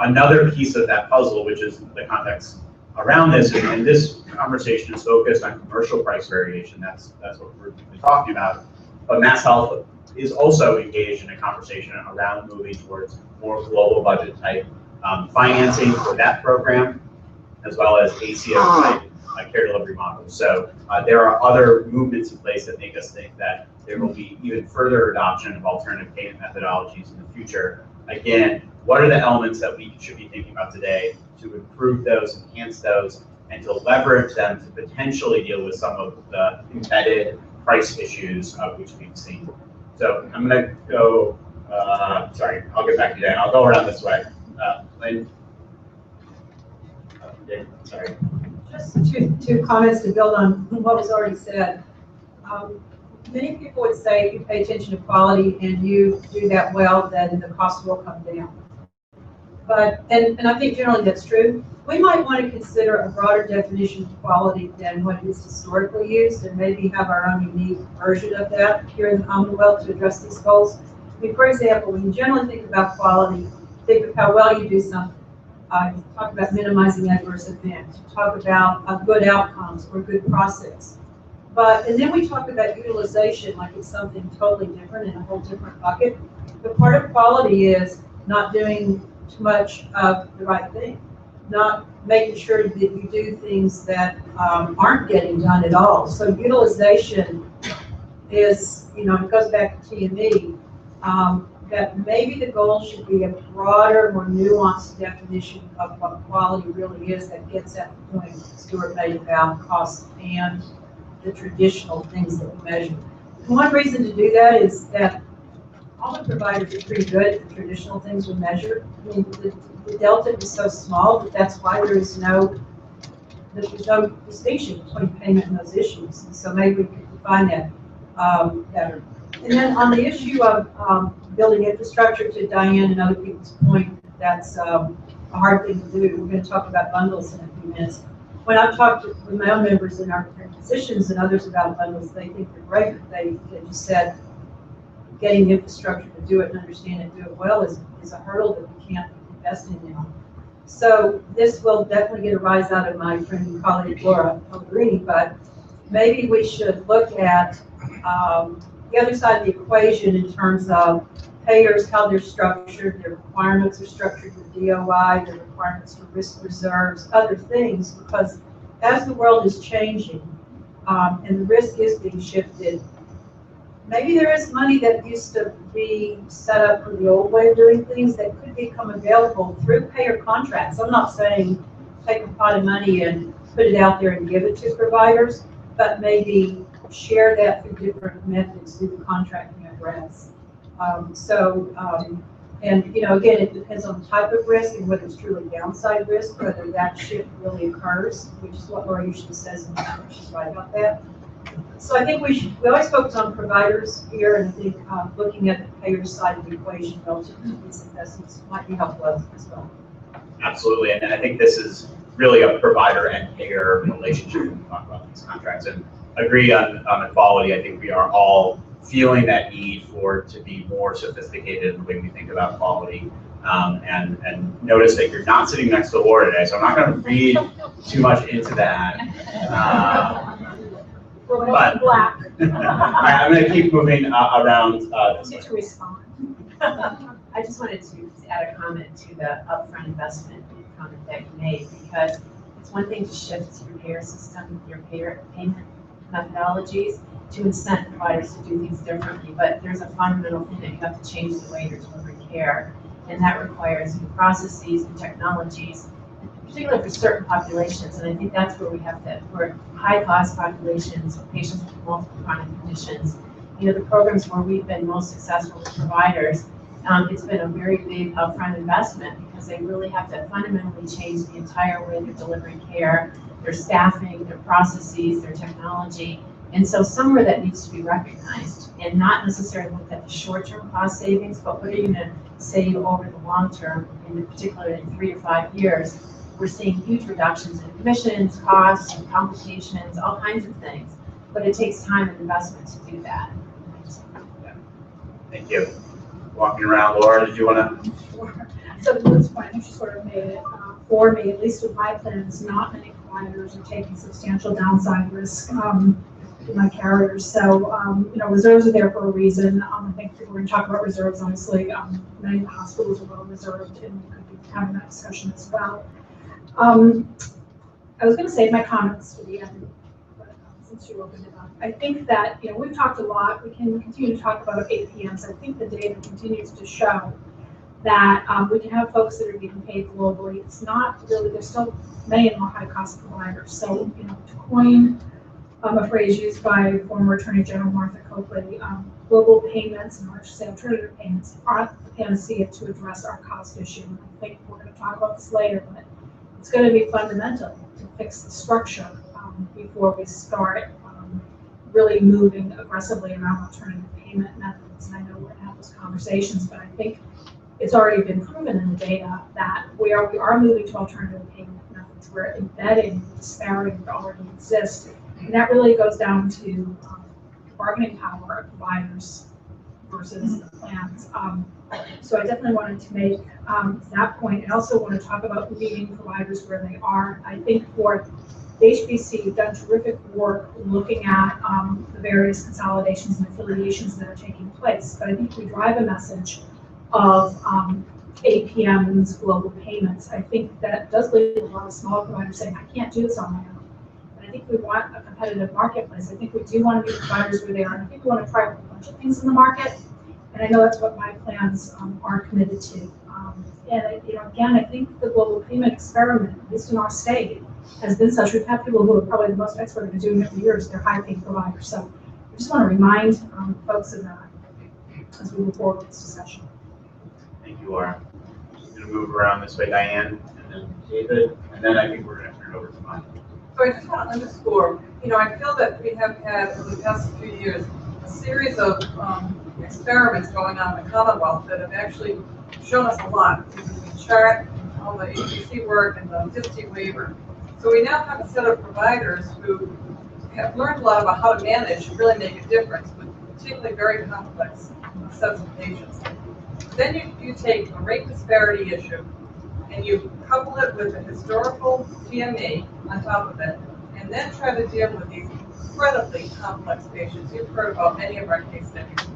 another piece of that puzzle, which is the context around this, and this conversation is focused on commercial price variation. That's what we're talking about. But Mass Health is also engaged in a conversation around moving towards more global budget type financing for that program, as well as ACO type care delivery models. So there are other movements in place that make us think that there will be even further adoption of alternative payment methodologies in the future. Again, what are the elements that we should be thinking about today to improve those, enhance those, and to leverage them to potentially deal with some of the embedded price issues which we've seen. So I'm going to go, sorry, I'll get back to you, Dan. I'll go around this way. Lynn? Sorry. Just two comments to build on what was already said. Many people would say if you pay attention to quality and you do that well, then the cost will come down. But, and I think generally that's true. We might want to consider a broader definition of quality than what is historically used, and maybe have our own unique version of that here in the Commonwealth to address these goals. I mean, for example, when you generally think about quality, think of how well you do something. Talk about minimizing adverse events. Talk about good outcomes or good process. And then we talk about utilization like it's something totally different in a whole different bucket. But part of quality is not doing too much of the right thing, not making sure that you do things that aren't getting done at all. So utilization is, it goes back to TME, that maybe the goal should be a broader, more nuanced definition of what quality really is that gets at the point Stuart made about cost and the traditional things that we measure. And one reason to do that is that all the providers are pretty good at the traditional things we measure. I mean, the delta is so small that that's why there's no distinction between payment and those issues. And so maybe we could define that better. And then on the issue of building infrastructure, to Diane and other people's point, that's a hard thing to do. We're going to talk about bundles in a few minutes. When I've talked with my own members and our physicians and others about bundles, they think they're great. They just said getting the infrastructure to do it and understand it, do it well is a hurdle that we can't invest in now. So this will definitely get a rise out of my friend and colleague Laura Pellegrini, but maybe we should look at the other side of the equation in terms of payers, how they're structured, their requirements are structured with DOI, their requirements for risk reserves, other things, because as the world is changing and the risk is being shifted, maybe there is money that used to be set up for the old way of doing things that could become available through payer contracts. I'm not saying take a pot of money and put it out there and give it to providers, but maybe share that through different methods through the contracting of reps. And again, it depends on the type of risk and whether it's truly downside risk, whether that shift really occurs, which is what Laura usually says, and she's right about that. So I think we always focus on providers here, and I think looking at the payer side of the equation relative to these investments might be helpful as well. Absolutely, and I think this is really a provider and payer relationship when we talk about these contracts. And agree on equality. I think we are all feeling that need for it to be more sophisticated in the way we think about quality. And notice that you're not sitting next to Laura today, so I'm not going to read too much into that. But black. I'm going to keep moving around this To respond. I just wanted to add a comment to the upfront investment comment that you made, because it's one thing to shift your payer system, your payer payment methodologies to incent providers to do things differently, but there's a fundamental thing that you have to change the way you're delivering care, and that requires new processes and technologies, particularly for certain populations, and I think that's where we have to, for high-cost populations, patients with multiple chronic conditions, the programs where we've been most successful with providers, it's been a very big upfront investment because they really have to fundamentally change the entire way they're delivering care, their staffing, their processes, their technology. And so somewhere that needs to be recognized and not necessarily look at the short-term cost savings, but what are you going to save over the long term, in particular in 3 to 5 years. We're seeing huge reductions in admissions, costs, and complications, all kinds of things. But it takes time and investment to do that. Thank you. Walking around, Laura, did you want to? Sure. So the first point, you sort of made it for me, at least with my plans, not many providers are taking substantial downside risk in my carriers. So, reserves are there for a reason. I think we're going to talk about reserves, honestly. Many of the hospitals are well reserved, and we could be having that discussion as well. I was going to save my comments for the end, but since you opened it up, I think that, we've talked a lot. We can continue to talk about APMs. I think the data continues to show that we can have folks that are being paid globally. It's not really, there's still many more high-cost providers. So, to coin a phrase used by former Attorney General Martha Copley, global payments, and I should say alternative payments, aren't the panacea to address our cost issue. And I think we're going to talk about this later, but it's going to be fundamental to fix the structure before we start really moving aggressively around alternative payment methods. And I know we're going to have those conversations, but I think it's already been proven in the data that we are moving to alternative payment methods. We're embedding the disparity that already exists. And that really goes down to bargaining power of providers versus the plans. So I definitely wanted to make that point. I also want to talk about meeting providers where they are. I think for the HBC, we've done terrific work looking at the various consolidations and affiliations that are taking place. But I think we drive a message of APMs, global payments. I think that does lead to a lot of small providers saying, I can't do this on my own. And I think we want a competitive marketplace. I think we do want to meet providers where they are. And I think we want to try a bunch of things in the market. And I know that's what my plans are committed to. And again, I think the global payment experiment, at least in our state, has been such. We've had people who are probably the most expert in doing it for years. They're high-paid providers. So I just want to remind folks of that as we move forward with this discussion. Thank you, Laura. I'm going to move around this way, Diane, and then David, and then I think we're going to turn it over to Mike. So I just want to underscore, I feel that we have had, over the past few years, a series of experiments going on in the Commonwealth that have actually shown us a lot. The chart, all the HBC work, and the DISTI waiver. So we now have a set of providers who have learned a lot about how to manage and really make a difference with particularly very complex sets of patients. Then you take a rate disparity issue and you couple it with a historical TME on top of it, and then try to deal with these incredibly complex patients. You've heard about many of our case studies.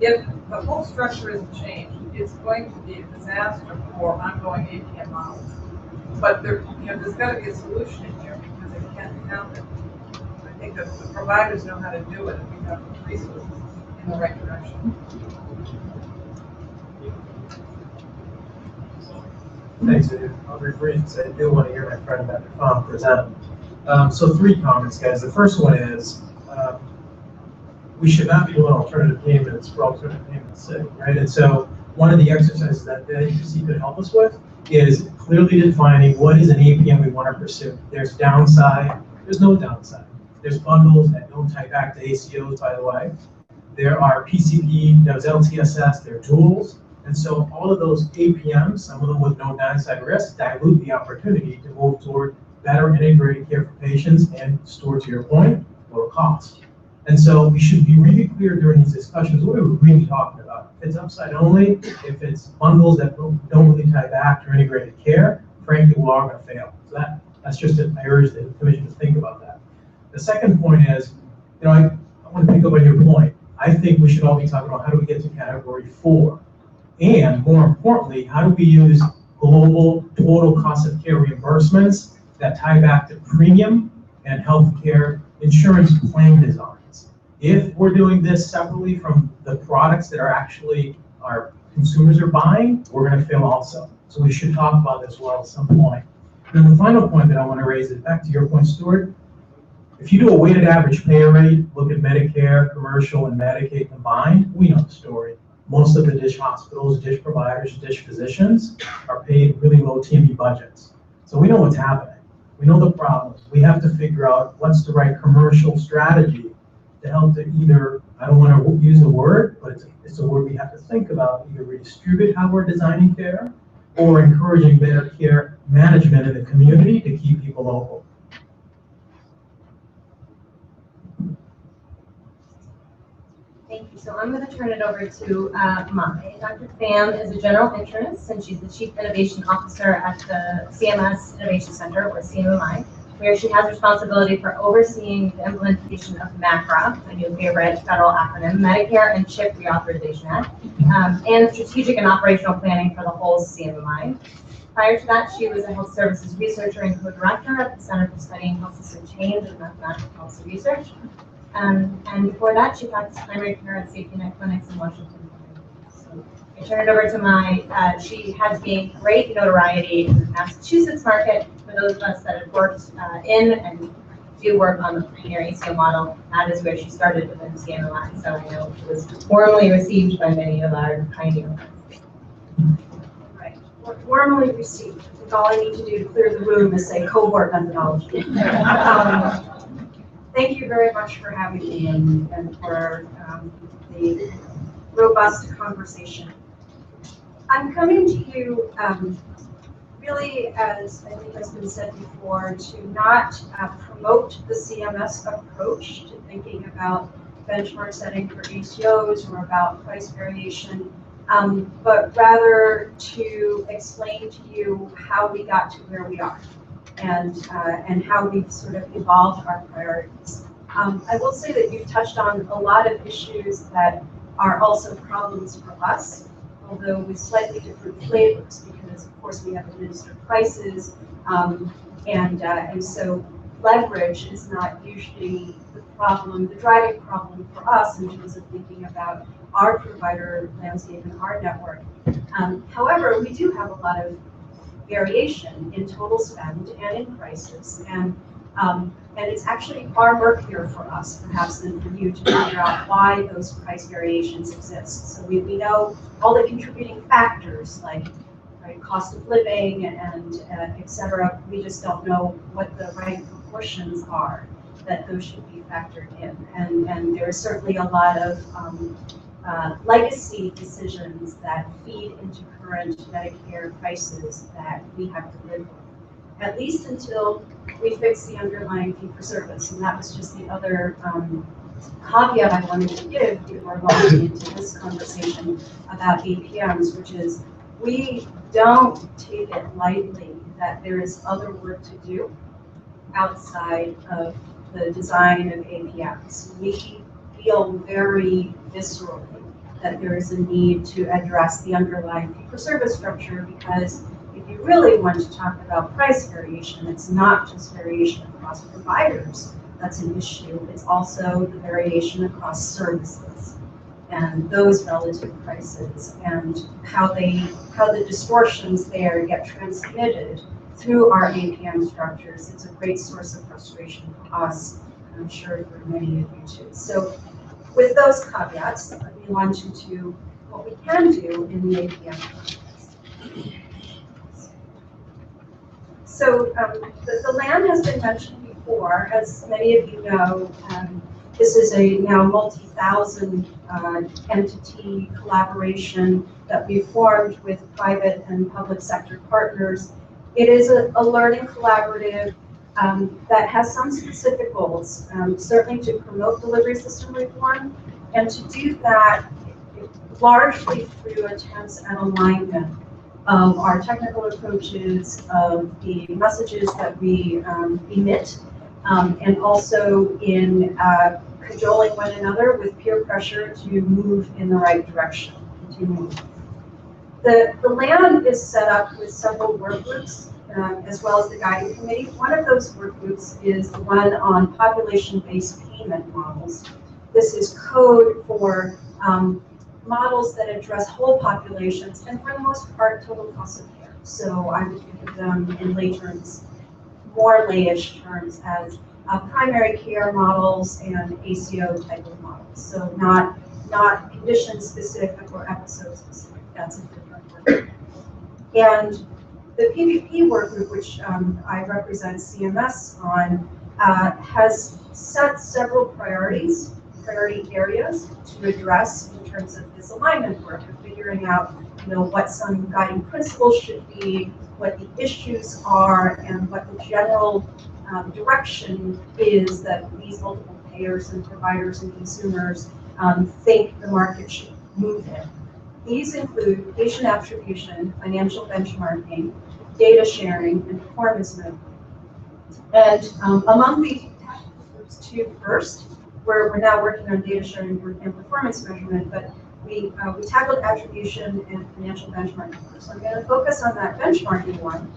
If the whole structure isn't changed, it's going to be a disaster for ongoing APM models. But there's got to be a solution in here because it can't happen. I think that the providers know how to do it and we have the resources in the right direction. Thanks, I'll be brief because I do want to hear my friend Dr. Pham present. So 3 comments, guys. The first one is we should not be doing alternative payments for alternative payments' sake, right? And so one of the exercises that the HBC could help us with is clearly defining what is an APM we want to pursue. There's downside, there's no downside. There's bundles that don't tie back to ACOs, by the way. There are PCP, there's LTSS, there are duals. And so all of those APMs, some of them with no downside risk, dilute the opportunity to move toward better integrated care for patients and, Stuart, to your point, lower cost. And so we should be really clear during these discussions, what are we really talking about? If it's upside only, if it's bundles that don't really tie back to integrated care, frankly, we're all gonna fail. So that's just I urge the commission to think about that. The second point is, I want to pick up on your point. I think we should all be talking about how do we get to category 4? And more importantly, how do we use global total cost of care reimbursements that tie back to premium and healthcare insurance plan designs? If we're doing this separately from the products that are actually our consumers are buying, we're going to fail also. So we should talk about this well at some point. And then the final point that I want to raise is back to your point, Stuart. If you do a weighted average pay rate, look at Medicare, commercial, and Medicaid combined, we know the story. Most of the DSH hospitals, DSH providers, DSH physicians are paid really low TME budgets. So we know what's happening. We know the problems. We have to figure out what's the right commercial strategy to help to either, I don't want to use the word, but it's a word we have to think about, either redistribute how we're designing care or encouraging better care management in the community to keep people local. Thank you. So I'm going to turn it over to Mai. Dr. Pham is a general internist, and she's the Chief Innovation Officer at the CMS Innovation Center, or CMMI, where she has responsibility for overseeing the implementation of MACRA, a new favorite federal acronym, Medicare and CHIP Reauthorization Act, and strategic and operational planning for the whole CMMI. Prior to that, she was a health services researcher and co-director at the Center for Studying Health System Change and Mathematical Policy Research. And before that, she practiced primary care at safety net clinics in Washington. So I turn it over to Mai. She has gained great notoriety in the Massachusetts market. For those of us that have worked in and do work on the premier ACO model, that is where she started within CMMI. So I know she was warmly received by many of our pioneer friends. Right, warmly received. I think all I need to do to clear the room is say cohort methodology. Thank you very much for having me and for the robust conversation. I'm coming to you really, as I think has been said before, to not promote the CMS approach to thinking about benchmark setting for ACOs or about price variation, but rather to explain to you how we got to where we are. And how we've sort of evolved our priorities. I will say that you've touched on a lot of issues that are also problems for us, although with slightly different flavors, because of course we have administered prices, and so leverage is not usually the problem, the driving problem for us in terms of thinking about our provider landscape and our network. However, we do have a lot of variation in total spend and in prices, and it's actually far murkier for us, perhaps, than for you to figure out why those price variations exist. So we know all the contributing factors like cost of living and et cetera. We just don't know what the right proportions are that those should be factored in, and there is certainly a lot of legacy decisions that feed into current Medicare prices that we have to live with, at least until we fix the underlying fee-for-service. And that was just the other caveat I wanted to give before launching into this conversation about APMs, which is we don't take it lightly that there is other work to do outside of the design of APMs. We feel very viscerally that there is a need to address the underlying fee-for-service structure, because if you really want to talk about price variation, it's not just variation across providers that's an issue, it's also the variation across services and those relative prices and how the distortions there get transmitted through our APM structures. It's a great source of frustration for us, and I'm sure for many of you too. So with those caveats, let me launch into what we can do in the APM context. So the land has been mentioned before. As many of you know, this is a now multi-thousand entity collaboration that we formed with private and public sector partners. It is a learning collaborative. that has some specific goals, certainly to promote delivery system reform, and to do that largely through attempts at alignment of our technical approaches, of the messages that we emit, and also in cajoling one another with peer pressure to move in the right direction. The LAN is set up with several work groups, as well as the guiding committee. One of those work groups is the one on population-based payment models. This is code for models that address whole populations, and for the most part, total cost of care. So I would think of them in lay terms, more layish terms, as primary care models and ACO type of models. So not condition specific or episode specific. That's a different work group. And the PVP work group, which I represent CMS on, has set several priority areas to address in terms of this alignment work, of figuring out, what some guiding principles should be, what the issues are, and what the general direction is that these multiple payers and providers and consumers think the market should move in. These include patient attribution, financial benchmarking, data sharing, and performance measurement. And among these two first, we're now working on data sharing and performance measurement, but we tackled attribution and financial benchmarking first. So I'm going to focus on that benchmarking one.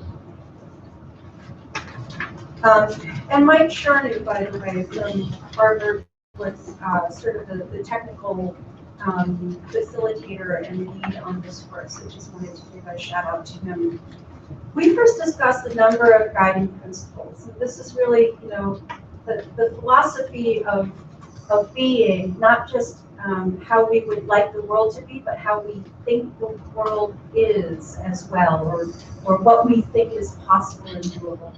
And Mike Chernew, by the way, from Harvard, was sort of the technical facilitator and lead on this work, so just wanted to give a shout out to him. We first discussed a number of guiding principles. And this is really, the philosophy of being, not just how we would like the world to be, but how we think the world is as well, or what we think is possible and doable.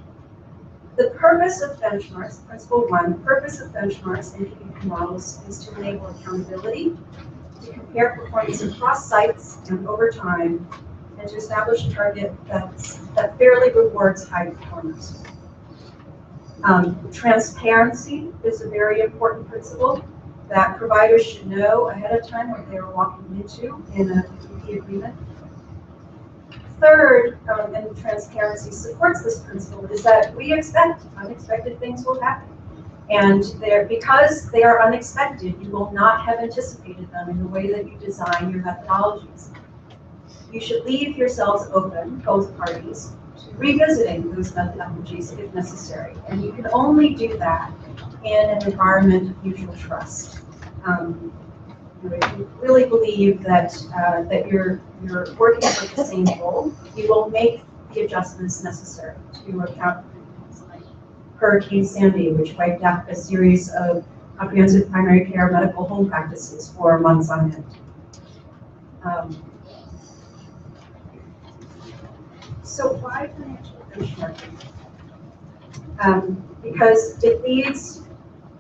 The purpose of benchmarks, principle one, the purpose of benchmarks and PVP models is to enable accountability, to compare performance across sites and over time, and to establish a target that fairly rewards high performers. Transparency is a very important principle that providers should know ahead of time what they are walking into in a PVP agreement. Third, and transparency supports this principle, is that we expect unexpected things will happen. And because they are unexpected, you will not have anticipated them in the way that you design your methodologies. You should leave yourselves open, both parties, to revisiting those methodologies if necessary. And you can only do that in an environment of mutual trust. If you really believe that that you're working for the same goal, you will make the adjustments necessary to account for things like Hurricane Sandy, which wiped out a series of comprehensive primary care medical home practices for months on end. So why financial benchmarking? Because it leads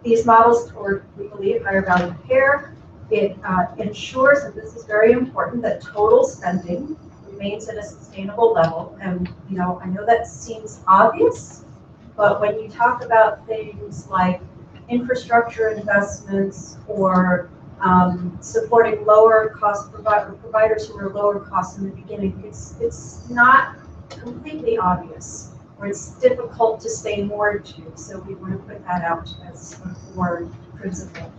these models toward, we believe, higher value care. It ensures, and this is very important, that total spending remains at a sustainable level. And I know that seems obvious, but when you talk about things like infrastructure investments or supporting lower cost providers who are lower cost in the beginning, it's not completely obvious, or it's difficult to say more to. So we want to put that out as a core principle.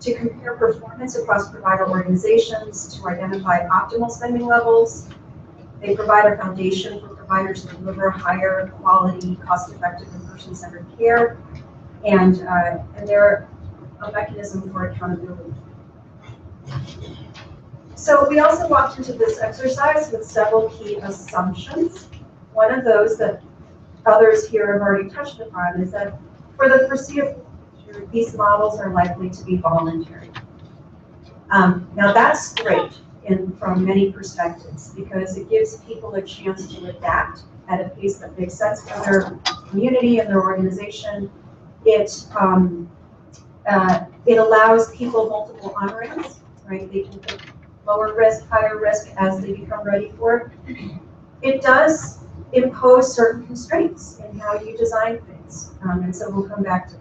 To compare performance across provider organizations, to identify optimal spending levels. They provide a foundation for providers to deliver higher quality, cost-effective, and person-centered care, and they're a mechanism for accountability. So we also walked into this exercise with several key assumptions. One of those that others here have already touched upon is that for the foreseeable future, these models are likely to be voluntary. Now that's great from many perspectives, because it gives people a chance to adapt at a pace that makes sense for their community and their organization. It allows people multiple on-ramps, right? They can take lower risk, higher risk as they become ready for it. It does impose certain constraints in how you design things. And so we'll come back to that.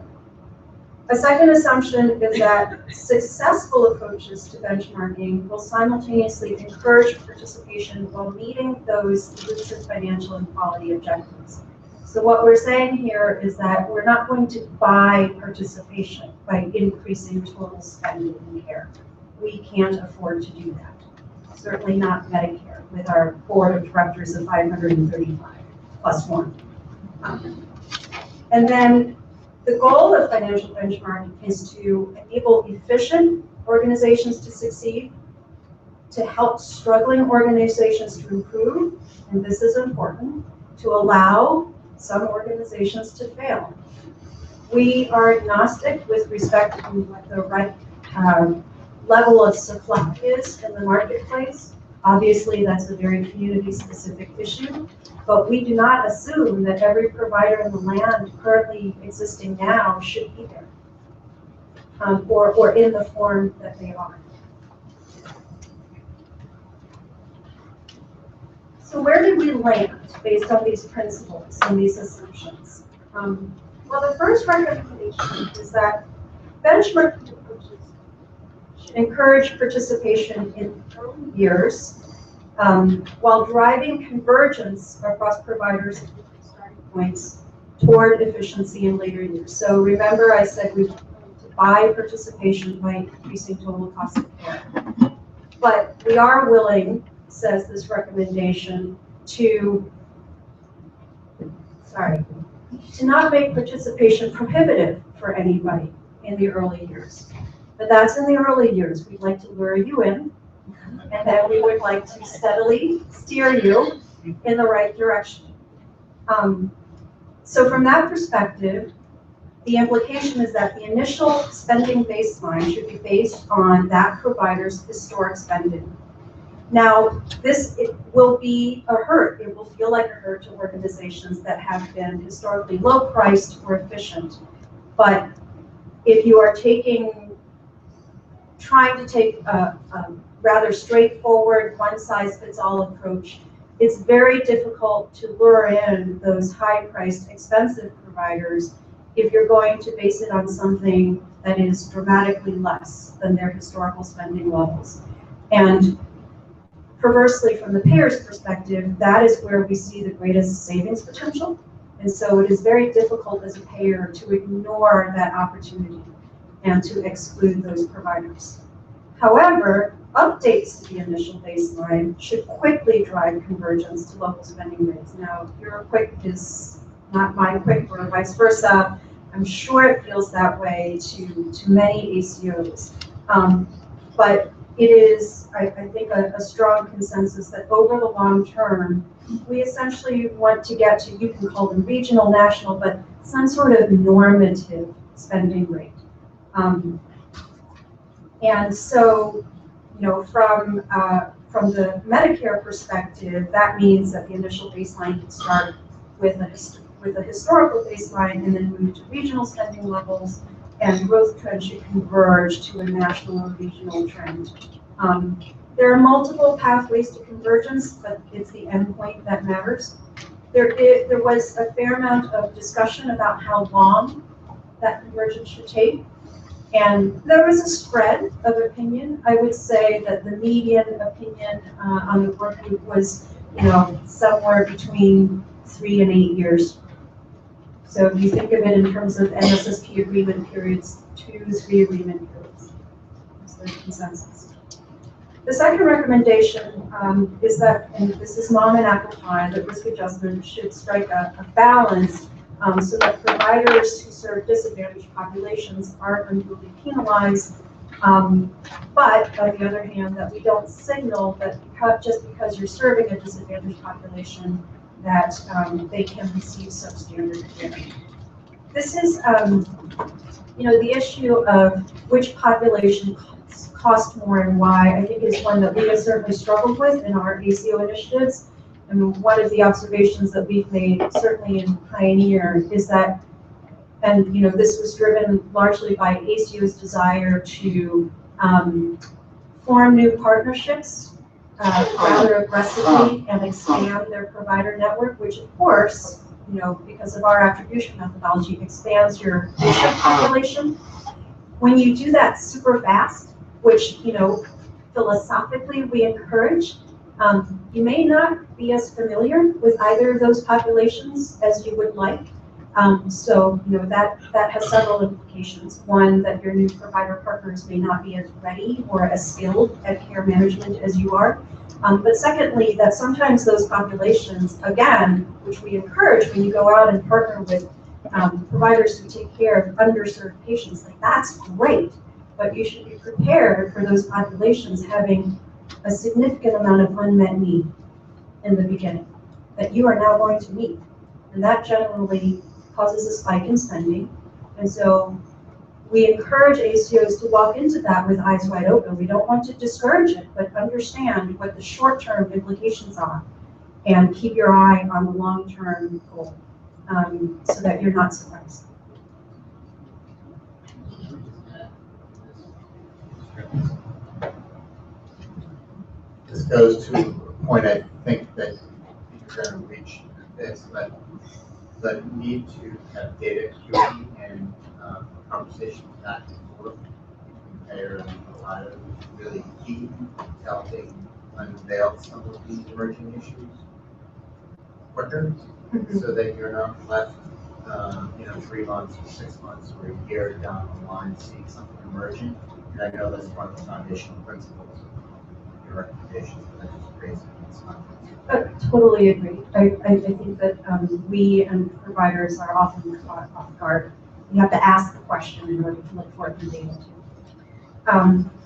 A second assumption is that successful approaches to benchmarking will simultaneously encourage participation while meeting those elusive financial and quality objectives. So what we're saying here is that we're not going to buy participation by increasing total spending in care. We can't afford to do that. Certainly not Medicare with our board of directors of 535 plus one. And then the goal of financial benchmarking is to enable efficient organizations to succeed, to help struggling organizations to improve, and this is important, to allow some organizations to fail. We are agnostic with respect to what the right level of supply is in the marketplace. Obviously, that's a very community-specific issue, but we do not assume that every provider in the land currently existing now should be there, or in the form that they are. So where did we land based on these principles and these assumptions? Well, the first recommendation is that benchmarking approaches should encourage participation in early years while driving convergence across providers at different starting points toward efficiency in later years. So remember I said we want to buy participation by increasing total cost of care. But we are willing, says this recommendation, to not make participation prohibitive for anybody in the early years. But that's in the early years. We'd like to lure you in, and then we would like to steadily steer you in the right direction. So from that perspective, the implication is that the initial spending baseline should be based on that provider's historic spending. Now, it will be a hurt. It will feel like a hurt to organizations that have been historically low priced or efficient. But if you are trying to take a rather straightforward, one-size-fits-all approach, it's very difficult to lure in those high-priced, expensive providers if you're going to base it on something that is dramatically less than their historical spending levels. And perversely, from the payer's perspective, that is where we see the greatest savings potential. And so it is very difficult as a payer to ignore that opportunity and to exclude those providers. However, updates to the initial baseline should quickly drive convergence to local spending rates. Now, your quick is not my quick or vice versa. I'm sure it feels that way to many ACOs. But it is, I think, a strong consensus that over the long term, we essentially want to get to, you can call them regional, national, but some sort of normative spending rate. And so, from the Medicare perspective, that means that the initial baseline can start with a historical baseline and then move to regional spending levels, and growth trend should converge to a national or regional trend. There are multiple pathways to convergence, but it's the endpoint that matters. There was a fair amount of discussion about how long that convergence should take. And there was a spread of opinion. I would say that the median opinion on the work group was, somewhere between 3 and 8 years. So if you think of it in terms of MSSP agreement periods, 2-3 agreement periods. That's the consensus. The second recommendation is that, and this is mom and apple pie, that risk adjustment should strike a balance so that providers who serve disadvantaged populations aren't unduly penalized, but on the other hand, that we don't signal that just because you're serving a disadvantaged population that they can receive substandard care. This is, the issue of which population cost more and why, I think is one that we have certainly struggled with in our ACO initiatives. And one of the observations that we've made, certainly in Pioneer, is that, and this was driven largely by ACO's desire to form new partnerships rather aggressively and expand their provider network, which of course, you know, because of our attribution methodology, expands your patient population. When you do that super fast, which, you know, philosophically we encourage, you may not be as familiar with either of those populations as you would like. So, you know, that has several implications. One, that your new provider partners may not be as ready or as skilled at care management as you are. But secondly, that sometimes those populations, again, which we encourage when you go out and partner with providers who take care of underserved patients, like that's great, but you should be prepared for those populations having a significant amount of unmet need in the beginning that you are now going to meet. And that generally causes a spike in spending. And so we encourage ACOs to walk into that with eyes wide open. We don't want to discourage it, but understand what the short-term implications are and keep your eye on the long-term goal so that you're not surprised. This goes to a point I think that you're going to reach this, but the need to have data acuity and conversations back and forth between payer and provider is really key to helping unveil some of these emerging issues quicker, so that you're not left, 3 months or 6 months or a year down the line seeing something emerging. And I know that's one of the foundational principles of your recommendations, but that just creates this conflict. Totally agree. I think that we and providers are often caught off guard. You have to ask the question in order to look for it in the data too.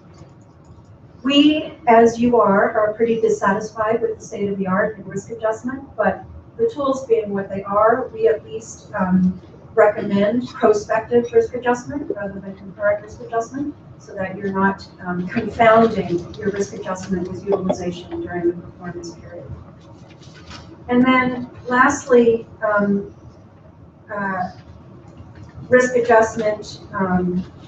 We, as you are pretty dissatisfied with the state of the art in risk adjustment, but the tools being what they are, we at least recommend prospective risk adjustment rather than concurrent risk adjustment, so that you're not confounding your risk adjustment with utilization during the performance period. And then lastly, risk adjustment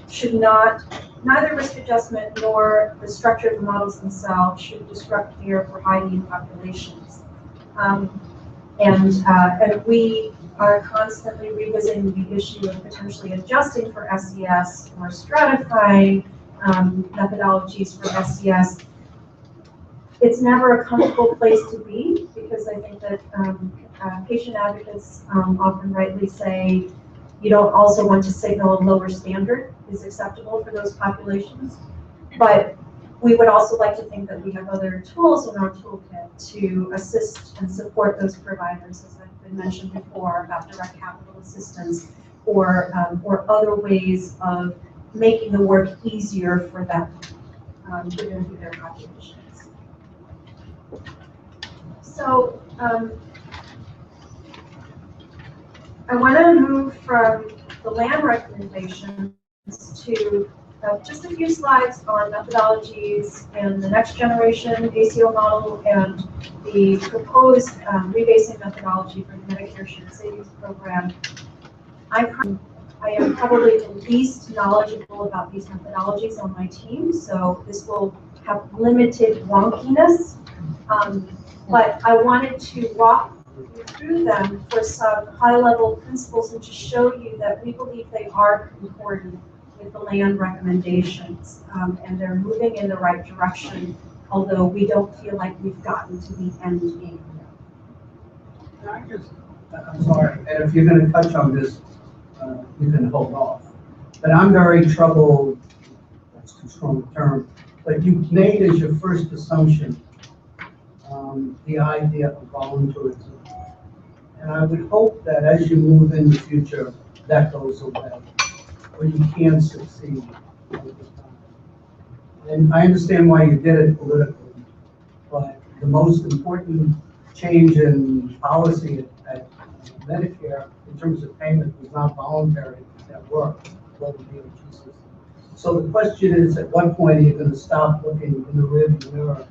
should not, neither risk adjustment nor the structure of the models themselves should disrupt care for high-need populations. And we are constantly revisiting the issue of potentially adjusting for SES or stratifying methodologies for SES. It's never a comfortable place to be, because I think that patient advocates often rightly say you don't also want to signal a lower standard is acceptable for those populations. But we would also like to think that we have other tools in our toolkit to assist and support those providers, as I've been mentioned before, about direct capital assistance or other ways of making the work easier for them given their populations. So I want to move from the land recommendations to just a few slides on methodologies and the next generation ACO model and the proposed rebasing methodology for the Medicare Shared Savings Program. I am probably the least knowledgeable about these methodologies on my team, so this will have limited wonkiness. But I wanted to walk you through them for some high-level principles and to show you that we believe they are concordant with the land recommendations, and they're moving in the right direction, although we don't feel like we've gotten to the end game yet. I'm sorry, and if you're going to touch on this, you can hold off. But I'm very troubled, that's too strong a term, but you made as your first assumption the idea of voluntarism. And I would hope that as you move in the future, that goes away, or you can succeed over time. And I understand why you did it politically, but the most important change in policy at Medicare in terms of payment was not voluntary, that worked, global DOT system. So the question is, at what point are you going to stop looking in the rearview mirror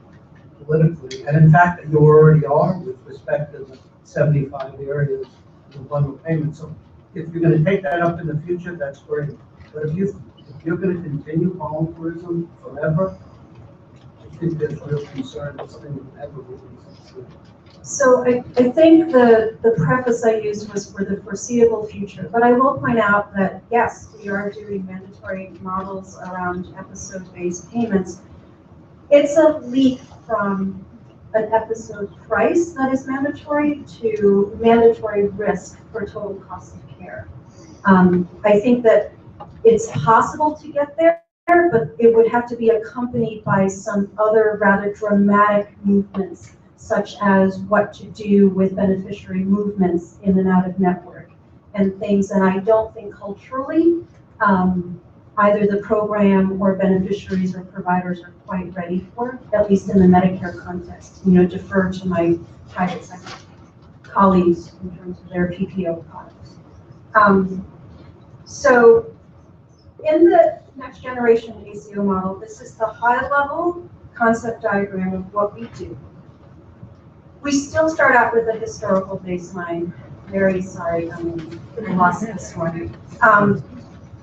politically? And in fact, you already are with respect to the 75 areas of bundle payment. So if you're going to take that up in the future, that's great. But if you're going to continue voluntarism forever, think that's a real concern that's been aggravating. So I think the preface I used was for the foreseeable future, but I will point out that, yes, we are doing mandatory models around episode-based payments. It's a leap from an episode price that is mandatory to mandatory risk for total cost of care. I think that it's possible to get there, but it would have to be accompanied by some other rather dramatic movements, such as what to do with beneficiary movements in and out of network and things that I don't think culturally either the program or beneficiaries or providers are quite ready for, at least in the Medicare context. You know, defer to my private sector colleagues in terms of their PPO products. So in the next generation ACO model, this is the high level concept diagram of what we do. We still start out with a historical baseline. Very sorry, I lost this one.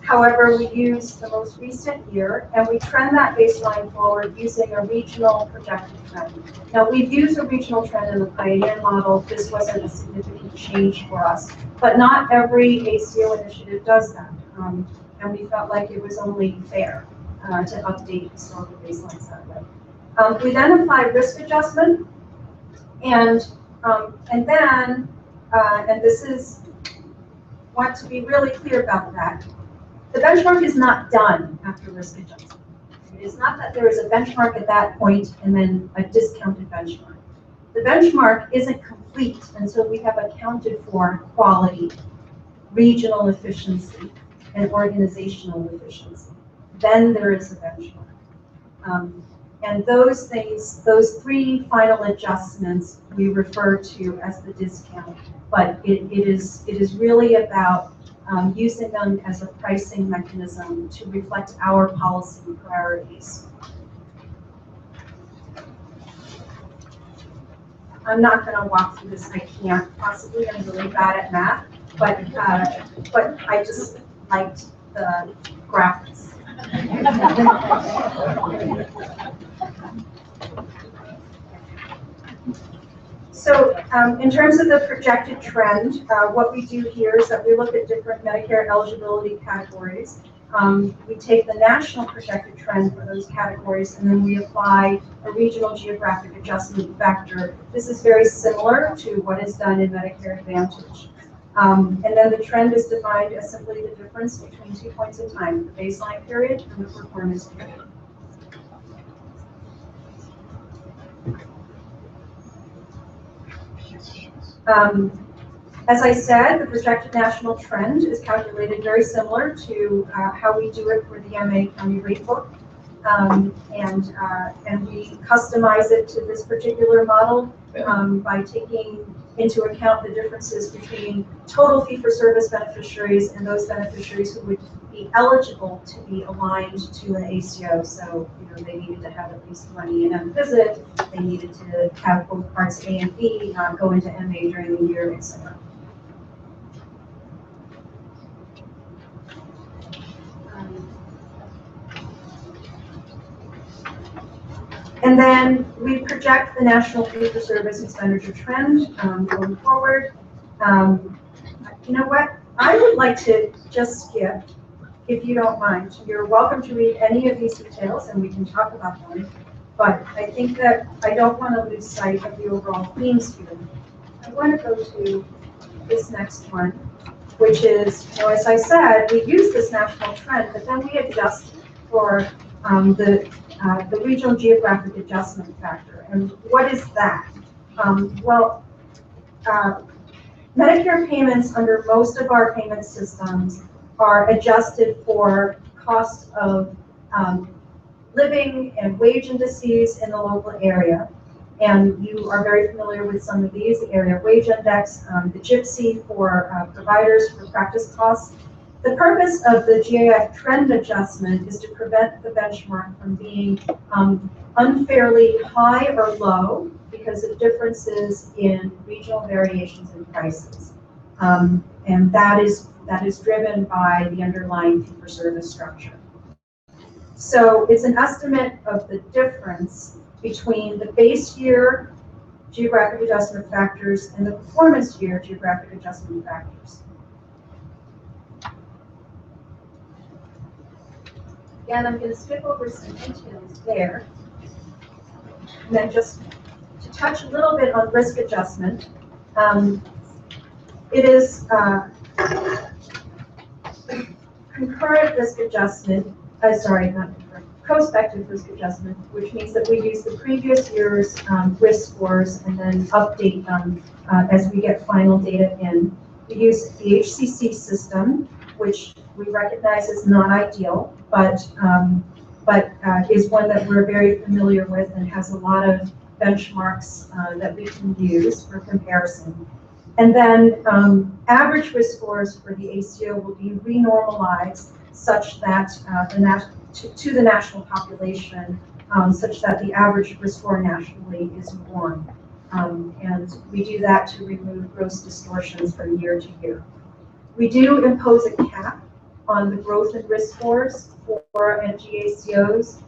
However, we use the most recent year and we trend that baseline forward using a regional projected trend. Now, we've used a regional trend in the Pioneer model. This wasn't a significant change for us, but not every ACO initiative does that. And we felt like it was only fair to update historical baselines that way. We then applied risk adjustment, and then, and this is, want to be really clear about that. The benchmark is not done after risk adjustment. It is not that there is a benchmark at that point and then a discounted benchmark. The benchmark isn't complete until we have accounted for quality, regional efficiency, and organizational efficiency. Then there is a benchmark. And those things, those three final adjustments, we refer to as the discount, but it is really about using them as a pricing mechanism to reflect our policy priorities. I'm not going to walk through this. I can't possibly. I'm really bad at math, but I just liked the graphics. So in terms of the projected trend, what we do here is that we look at different Medicare eligibility categories. We take the national projected trend for those categories, and then we apply a regional geographic adjustment factor. This is very similar to what is done in Medicare Advantage. And then the trend is defined as simply the difference between 2 points in time, the baseline period and the performance period. As I said, the projected national trend is calculated very similar to how we do it for the MA County rate book. And we customize it to this particular model by taking into account the differences between total fee-for-service beneficiaries and those beneficiaries who would be eligible to be aligned to an ACO. So, you know, they needed to have at least one E&M visit, they needed to have both parts A and B, not go into MA during the year, etc. And then we project the national fee-for-service expenditure trend going forward. You know what? I would like to just skip, if you don't mind. You're welcome to read any of these details and we can talk about them. But I think that I don't want to lose sight of the overall themes here. I want to go to this next one, which is, you know, as I said, we use this national trend, but then we adjust for the regional geographic adjustment factor. And what is that? Medicare payments under most of our payment systems are adjusted for cost of living and wage indices in the local area. And you are very familiar with some of these, the area wage index, the GIPSY for providers for practice costs. The purpose of the GAF trend adjustment is to prevent the benchmark from being unfairly high or low because of differences in regional variations in prices. And that is driven by the underlying fee-for-service structure. So it's an estimate of the difference between the base year geographic adjustment factors and the performance year geographic adjustment factors. Again, I'm going to skip over some details there. And then just to touch a little bit on risk adjustment, it is concurrent risk adjustment, sorry, not concurrent, prospective risk adjustment, which means that we use the previous year's risk scores and then update them as we get final data in. We use the HCC system, which we recognize is not ideal, but is one that we're very familiar with and has a lot of benchmarks that we can use for comparison. And then average risk scores for the ACO will be renormalized such that to the national population, such that the average risk score nationally is 1. And we do that to remove gross distortions from year to year. We do impose a cap on the growth in risk scores for NGACOs.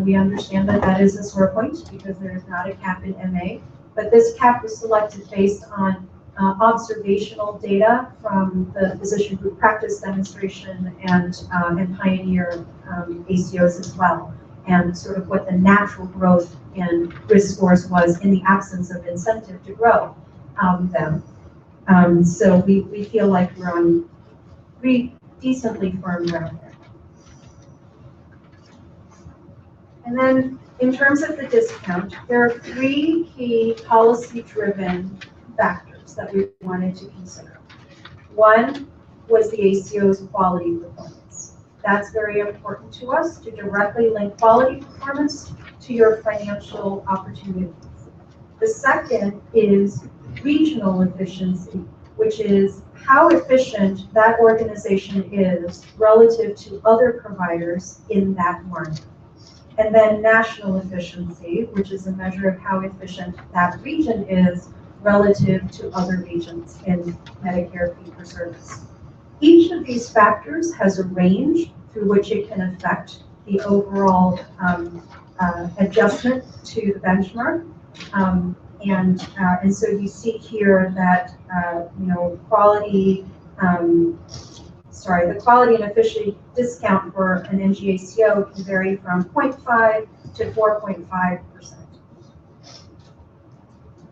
We understand that that is a sore point because there is not a cap in MA, but this cap was selected based on observational data from the physician group practice demonstration and pioneer ACOs as well, and sort of what the natural growth in risk scores was in the absence of incentive to grow them. So we feel like we're on decently firm ground there. And then in terms of the discount, there are 3 key policy-driven factors that we wanted to consider. One was the ACO's quality performance. That's very important to us to directly link quality performance to your financial opportunities. The second is regional efficiency, which is how efficient that organization is relative to other providers in that market. And then national efficiency, which is a measure of how efficient that region is relative to other regions in Medicare fee-for-service. Each of these factors has a range through which it can affect the overall adjustment to the benchmark. And so you see here that the quality and efficiency discount for an NGACO can vary from 0.5 to 4.5%.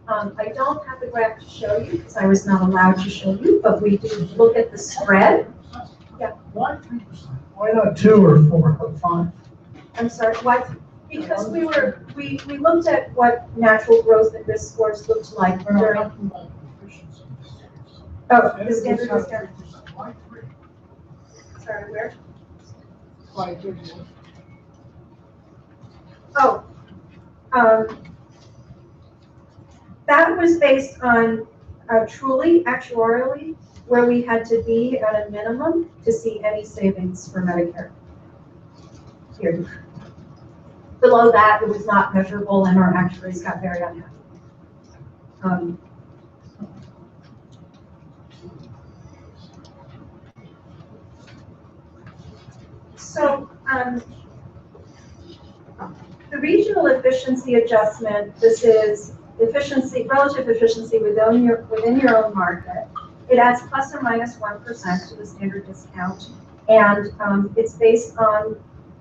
I don't have the graph to show you because I was not allowed to show you, but we do look at the spread. Yeah. Why 3%? Why not 2 or 4 or 5? I'm sorry, what? Because we looked at what natural growth and risk scores looked like during. Oh, the standard discount. Why 3? Sorry, where? Why 31? Oh, that was based on truly actuarially where we had to be at a minimum to see any savings for Medicare. Here. Below that, it was not measurable, and our actuaries got very unhappy. So the regional efficiency adjustment, this is efficiency, relative efficiency within your own market. It adds plus or minus 1% to the standard discount, and it's based on,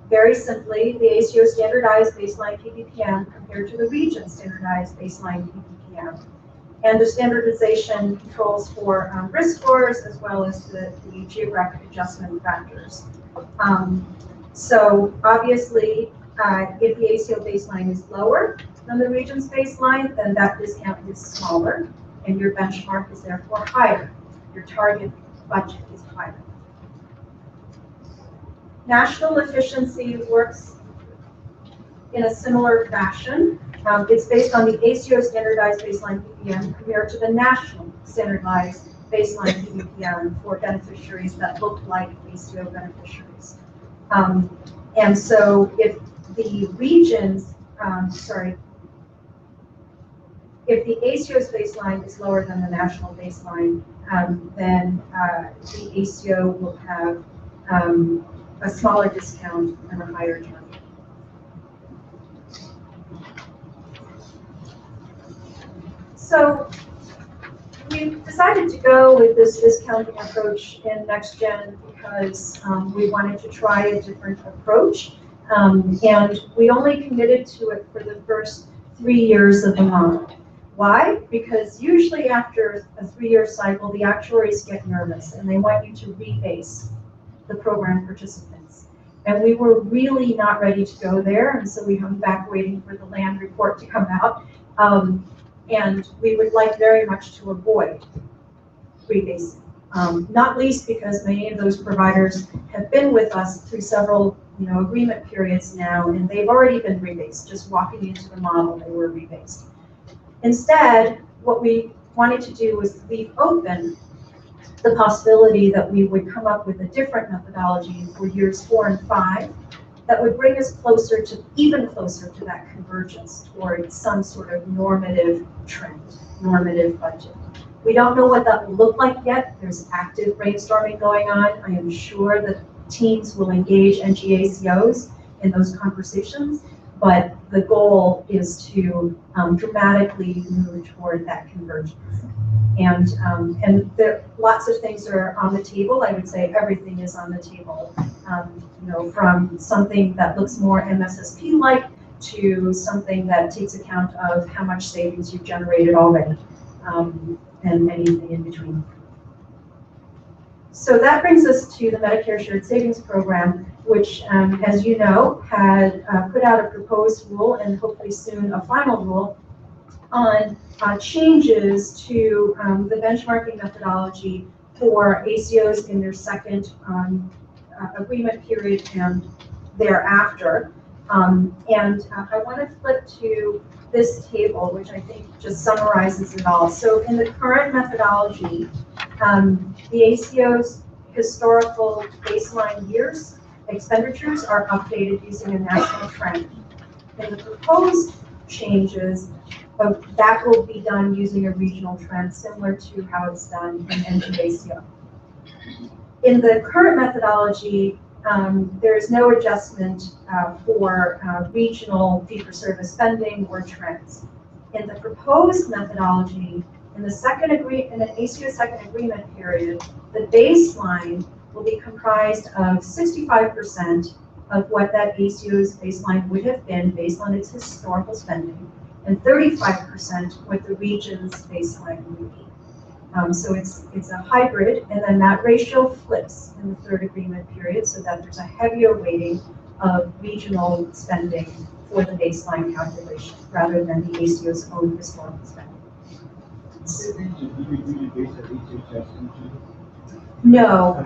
very simply, the ACO standardized baseline PPPM compared to the region standardized baseline PPPM. And the standardization controls for risk scores as well as the geographic adjustment factors. So obviously, if the ACO baseline is lower than the region's baseline, then that discount is smaller and your benchmark is therefore higher. Your target budget is higher. National efficiency works in a similar fashion. It's based on the ACO standardized baseline PPM compared to the national standardized baseline PPM for beneficiaries that look like ACO beneficiaries. And so if the regions, if the ACO's baseline is lower than the national baseline, then the ACO will have a smaller discount and a higher target. So we decided to go with this discounting approach in NextGen because we wanted to try a different approach. And we only committed to it for the first 3 years of the model. Why? Because usually after a 3-year cycle, the actuaries get nervous and they want you to rebase the program participants. And we were really not ready to go there, and so we hung back waiting for the land report to come out. And we would like very much to avoid rebasing, not least because many of those providers have been with us through several agreement periods now, and they've already been rebased. Just walking into the model, they were rebased. Instead, what we wanted to do was leave open the possibility that we would come up with a different methodology for years 4 and 5 that would bring us even closer to that convergence toward some sort of normative trend, normative budget. We don't know what that will look like yet. There's active brainstorming going on. I am sure that teams will engage NGACOs in those conversations, but the goal is to dramatically move toward that convergence. And there, lots of things are on the table. I would say everything is on the table. From something that looks more MSSP-like to something that takes account of how much savings you've generated already, and anything in between. So that brings us to the Medicare Shared Savings Program, which, as you know, had put out a proposed rule and hopefully soon a final rule on changes to the benchmarking methodology for ACOs in their second agreement period and thereafter. And I want to flip to this table, which I think just summarizes it all. So in the current methodology, the ACO's historical baseline years expenditures are updated using a national trend. In the proposed changes, that will be done using a regional trend, similar to how it's done in NGACO. In the current methodology, there is no adjustment for regional fee-for-service spending or trends. In the proposed methodology, in an ACO second agreement period, the baseline will be comprised of 65% of what that ACO's baseline would have been based on its historical spending, and 35% what the region's baseline would be. So it's a hybrid, and then that ratio flips in the third agreement period so that there's a heavier weighting of regional spending for the baseline calculation rather than the ACO's own historical spending. No,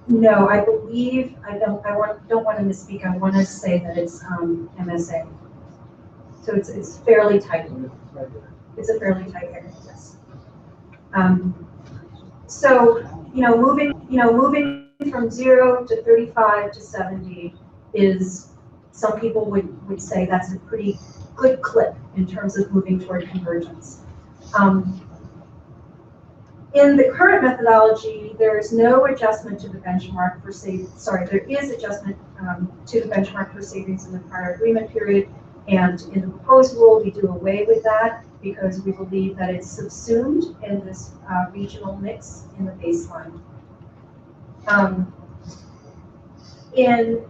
no, I believe, I don't want to misspeak. I want to say that it's MSA. So it's fairly tight. It's a fairly tight area, yes. So moving from 0 to 35 to 70 is, some people would say that's a pretty good clip in terms of moving toward convergence. In the current methodology, there is no adjustment to the benchmark for there is adjustment to the benchmark for savings in the prior agreement period, and in the proposed rule, we do away with that because we believe that it's subsumed in this regional mix in the baseline. And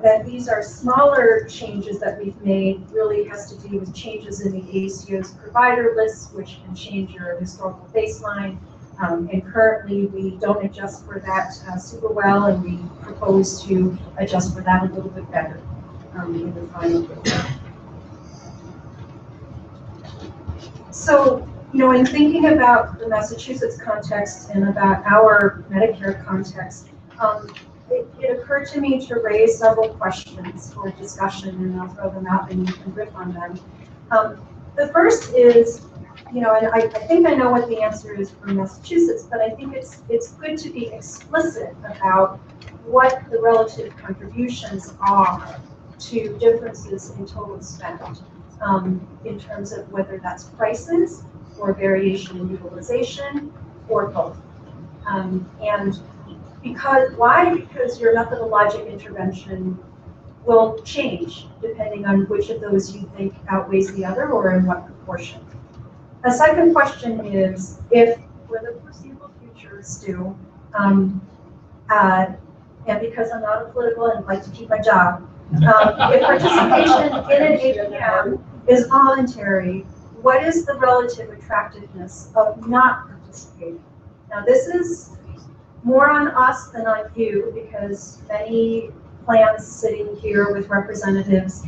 then these are smaller changes that we've made, really has to do with changes in the ACO's provider lists, which can change your historical baseline. And currently, we don't adjust for that super well, and we propose to adjust for that a little bit better in the final rule. So, in thinking about the Massachusetts context and about our Medicare context, it occurred to me to raise several questions for discussion, and I'll throw them out and you can riff on them. The first is, and I think I know what the answer is for Massachusetts, but I think it's good to be explicit about what the relative contributions are to differences in total spend, in terms of whether that's prices or variation in utilization or both. And why? Because your methodologic intervention will change depending on which of those you think outweighs the other or in what proportion. A second question is, if for the foreseeable future, Stu, and because I'm not a political and like to keep my job, if participation in an APM is voluntary, what is the relative attractiveness of not participating? Now, this is more on us than on you, because many plans sitting here with representatives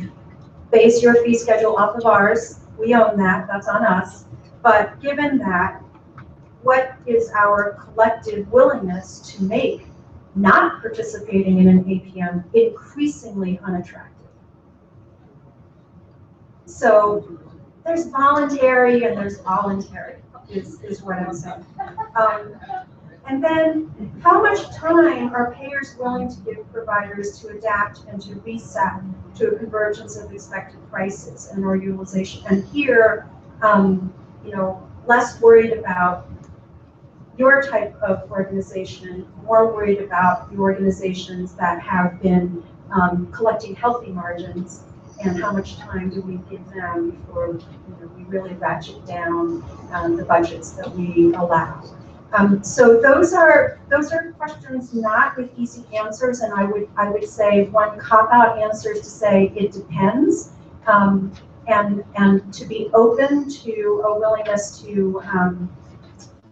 base your fee schedule off of ours. We own that, that's on us. But given that, what is our collective willingness to make not participating in an APM increasingly unattractive? So there's voluntary and there's voluntary, is what I'm saying. And then how much time are payers willing to give providers to adapt and to reset to a convergence of expected prices and or utilization? And here, you know, less worried about your type of organization, more worried about the organizations that have been collecting healthy margins, and how much time do we give them before, you know, we really ratchet down the budgets that we allow. So those are questions not with easy answers, and I would say one cop-out answer is to say it depends, and to be open to a willingness to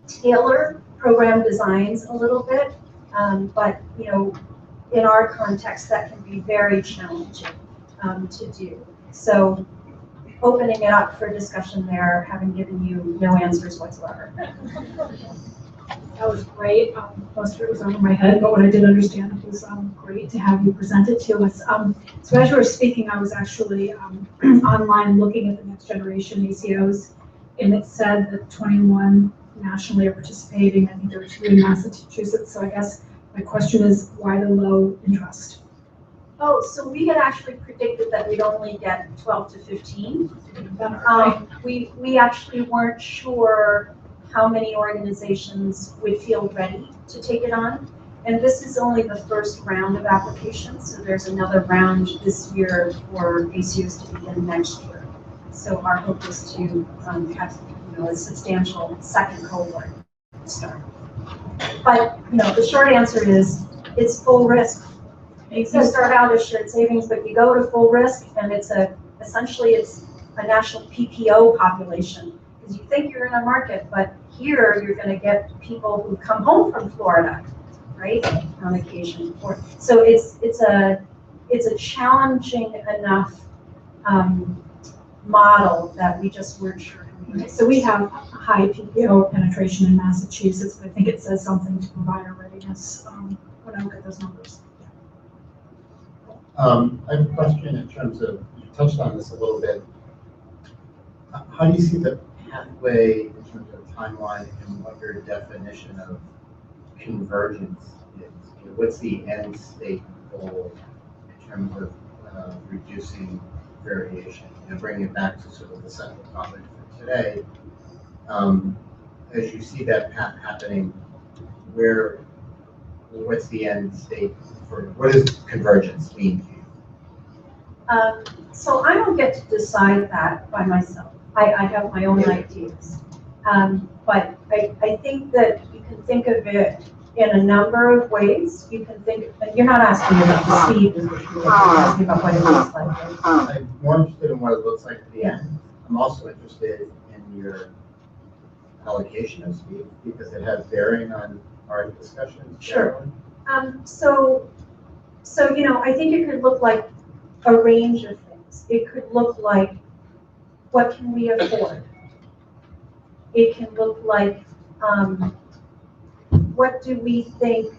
tailor program designs a little bit, but you know, in our context that can be very challenging to do. So opening it up for discussion there, having given you no answers whatsoever. That was great. Most of it was over my head, but what I did understand, it was great to have you present it to us. So as you were speaking, I was actually online looking at the next generation ACOs, and it said that 21 nationally are participating. I think there were 2 in Massachusetts. So I guess my question is, why the low interest? Oh, so we had actually predicted that we'd only get 12 to 15. We actually weren't sure how many organizations would feel ready to take it on. And this is only the first round of applications, so there's another round this year for ACOs to begin next year. So our hope is to have, you know, a substantial second cohort start. But you know, the short answer is it's full risk. You start out as shared savings, but you go to full risk, and it's essentially it's a national PPO population, because you think you're in a market, but here you're going to get people who come home from Florida, right, on occasion. So it's a challenging enough model that we just weren't sure. So we have high PPO penetration in Massachusetts, but I think it says something to provider readiness when I look at those numbers. I have a question in terms of, you touched on this a little bit. How do you see the pathway in terms of timeline and what your definition of convergence is? What's the end state goal in terms of reducing variation? And bringing it back to sort of the central topic for today, as you see that path happening, what's the end state for, what does convergence mean to you? So I don't get to decide that by myself. I have my own ideas. But I think that you can think of it in a number of ways. You can think, you're not asking about the speed, you're asking about what it looks like. I'm more interested in what it looks like at the end. I'm also interested in your allocation of speed, because it has bearing on our discussion. Sure. So you know, I think it could look like a range of things. It could look like, what can we afford? It can look like, what do we think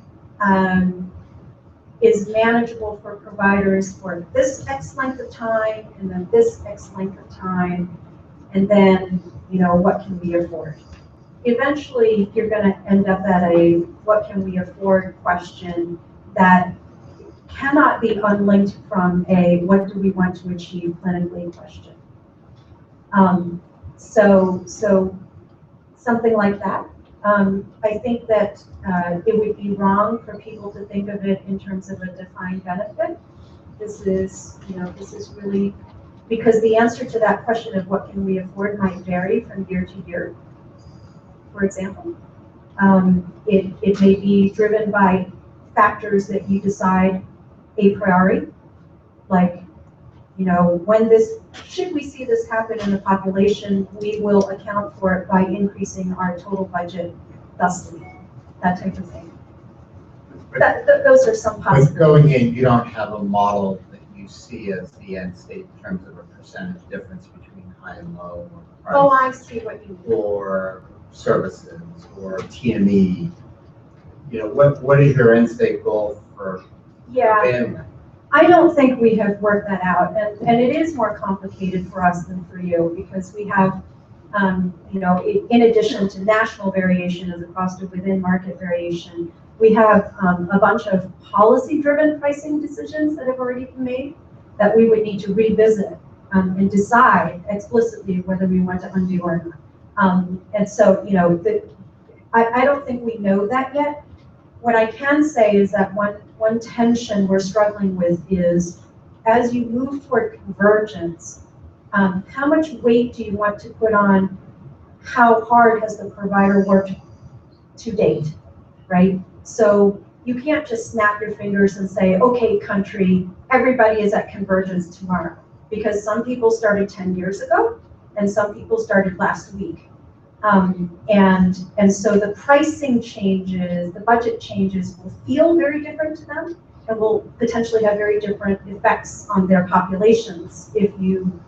is manageable for providers for this X length of time, and then this X length of time, and then, you know, what can we afford? Eventually, you're going to end up at a what can we afford question that cannot be unlinked from a what do we want to achieve clinically question. So something like that. I think that it would be wrong for people to think of it in terms of a defined benefit. This is, this is really, because the answer to that question of what can we afford might vary from year to year, for example. It may be driven by factors that you decide a priori, like, should we see this happen in the population, we will account for it by increasing our total budget thusly, that type of thing. Those are some But possibilities. going in, you don't have a model that you see as the end state in terms of a percentage difference between high and low, or Oh, price, I see what you mean. or services, or TME. What is your end state goal for Yeah. bandwidth? I don't think we have worked that out, and it is more complicated for us than for you, because we have, in addition to national variation as opposed to within market variation, we have a bunch of policy-driven pricing decisions that have already been made that we would need to revisit and decide explicitly whether we want to undo or not. And so, I don't think we know that yet. What I can say is that one tension we're struggling with is, as you move toward convergence, how much weight do you want to put on how hard has the provider worked to date, right? So you can't just snap your fingers and say, okay, country, everybody is at convergence tomorrow, because some people started 10 years ago and some people started last week. And so the pricing changes, the budget changes will feel very different to them and will potentially have very different effects on their populations if you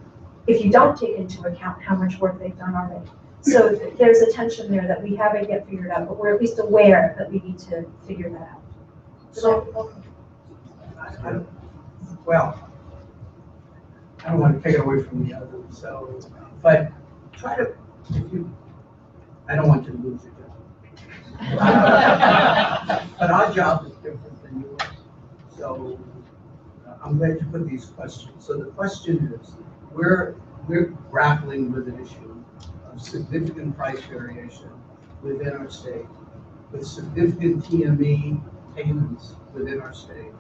don't take into account how much work they've done already. So there's a tension there that we haven't yet figured out, but we're at least aware that we need to figure that out. So, well, I don't want to take it away from the others, so, but try to, I don't want you to lose your job. But our job is different than yours, so I'm glad you put these questions. So the question is, we're grappling with an issue of significant price variation within our state, with significant TME payments within our state,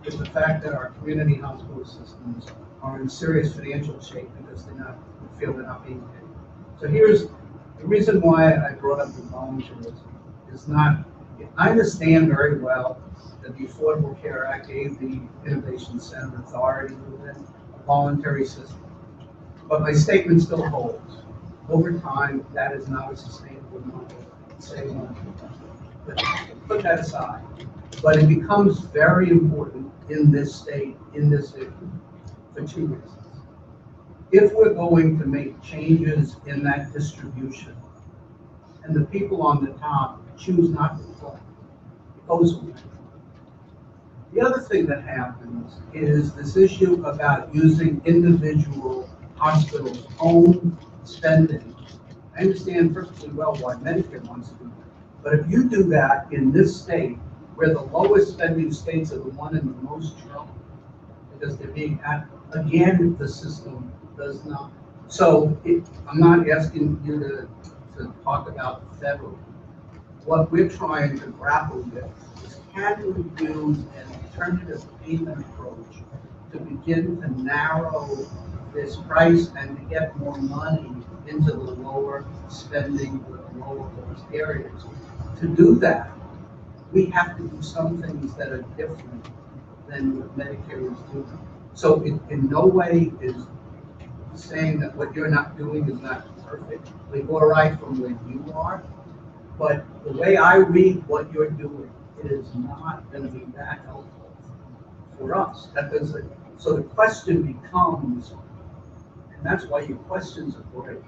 with the fact that our community hospital systems are in serious financial shape because they feel they're not being paid. So here's the reason why I brought up the volunteerism is not, I understand very well that the Affordable Care Act gave the Innovation Center authority within a voluntary system. But my statement still holds. Over time, that is not a sustainable model. But put that aside. But it becomes very important in this state, in this issue, for two reasons. If we're going to make changes in that distribution, and the people on the top choose not to play, it goes away. The other thing that happens is this issue about using individual hospitals' own spending. I understand perfectly well why Medicare wants to do that. But if you do that in this state, where the lowest spending states are the one in the most trouble, because they're being again, the system does not. So I'm not asking you to talk about federal. What we're trying to grapple with is, can we use an alternative payment approach to begin to narrow this price and to get more money into the lower spending, the lower cost areas? To do that, we have to do some things that are different than what Medicare is doing. So in no way is saying that what you're not doing is not perfect. We're all right from where you are, but the way I read what you're doing, it is not going to be that helpful for us. So the question becomes, and that's why your questions are great.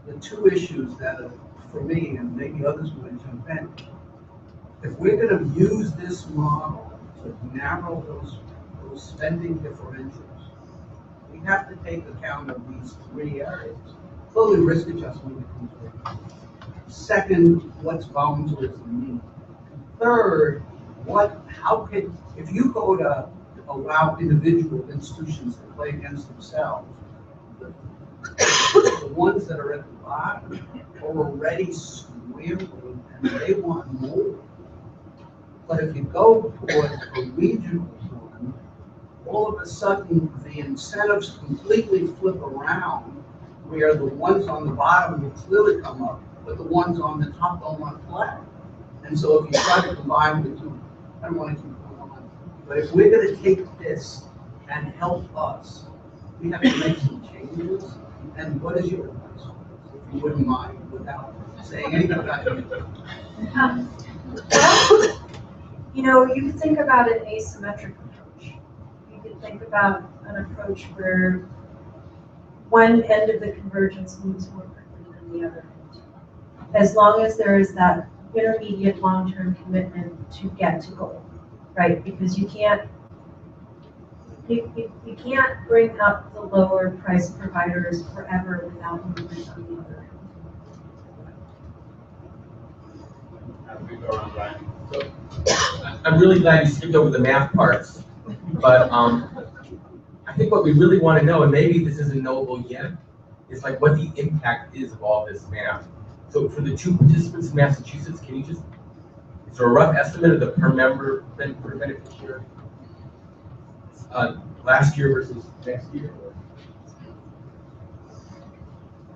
The two issues that are, for me, and maybe others will jump in, if we're going to use this model to narrow those spending differentials, we have to take account of these three areas. Clearly, risk adjustment becomes big. Second, what's volunteerism mean? Third, if you go to allow individual institutions to play against themselves, the ones that are at the bottom are already squealing and they want more. But if you go towards a regional one, all of a sudden, the incentives completely flip around, where the ones on the bottom will clearly come up, but the ones on the top don't want to play. And so if you try to combine the two, I don't want to keep going on, but if we're going to take this and help us, we have to make some changes. And what is your advice, if you wouldn't mind, without saying anything about it? Well, you know, you could think about an asymmetric approach. You could think about an approach where one end of the convergence moves more quickly than the other end. As long as there is that intermediate long-term commitment to get to goal, right? Because you can't bring up the lower price providers forever without movement on the other end. So, I'm really glad you skipped over the math parts, but I think what we really want to know, and maybe this isn't knowable yet, is like what the impact is of all this math. So for the 2 participants in Massachusetts, can you just, is there a rough estimate of the per member per beneficiary? Last year versus next year?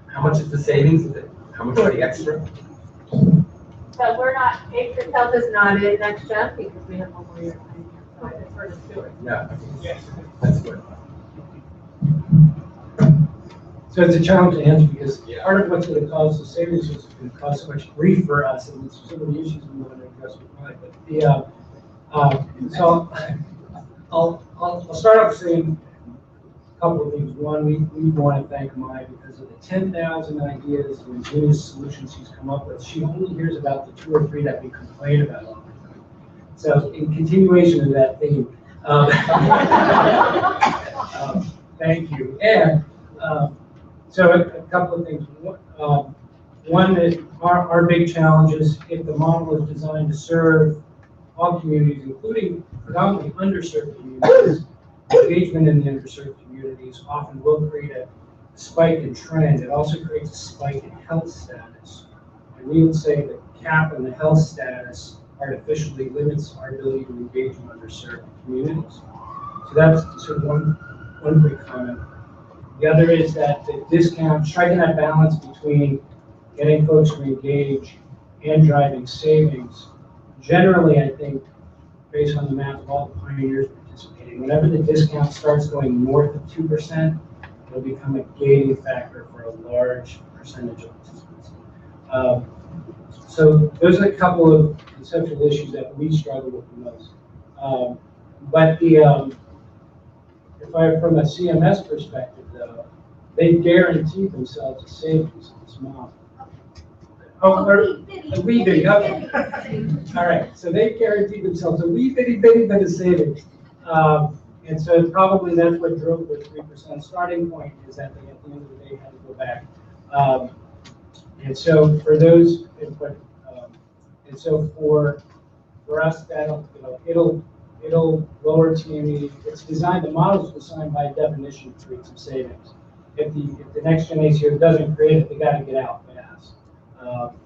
How much is the savings? How much are the extra? So we're not, Patriot Health is not in next gen because we have one more year. So I defer to Stuart. Yeah, that's good. So it's a challenge to answer because part of what's going to cause the savings is going to cause so much grief for us, and some of the issues we want to address with Mike. But so I'll start off saying a couple of things. One, we want to thank Mai because of the 10,000 ideas and ingenious solutions she's come up with. She only hears about the 2 or 3 that we complain about all the time. So in continuation of that theme, thank you. And so a couple of things. One is our big challenge is if the model is designed to serve all communities, including predominantly underserved communities, engagement in the underserved communities often will create a spike in trend. It also creates a spike in health status. And we would say the cap in the health status artificially limits our ability to engage in underserved communities. So that's sort of one quick comment. The other is that the discount, striking that balance between getting folks to engage and driving savings. Generally, I think, based on the math of all the pioneers participating, whenever the discount starts going north of 2%, it'll become a gating factor for a large percentage of participants. So those are a couple of conceptual issues that we struggle with the most. But from a CMS perspective, though, they guaranteed themselves a savings in this model. Oh, a wee bitty, okay. All right, so they guaranteed themselves a wee bitty bit of savings. And so probably that's what drove the 3% starting point, is that they, at the end of the day, had to go back. And so for those, and so for us, that'll, it'll lower TME. It's designed, the model's designed by definition to create some savings. If the next gen ACO doesn't create it, they got to get out fast.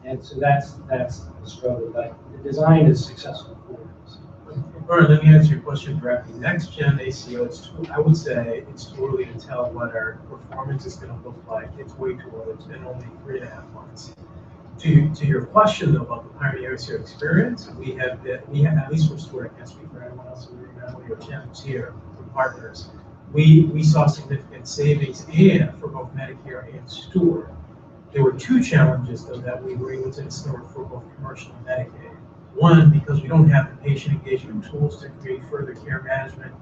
And so that's the struggle, but the design is successful for us. Brian, let me answer your question directly. Next gen ACO, I would say it's too early to tell what our performance is going to look like. It's way too early. It's been only 3.5 months. To your question though about the Pioneer ACO experience, we have at least for Stuart, I can't speak for anyone else who remember your channels here, for partners. We saw significant savings for both Medicare and Stuart. There were 2 challenges though that we were able to discover for both commercial and Medicaid. One, because we don't have the patient engagement tools to create further care management,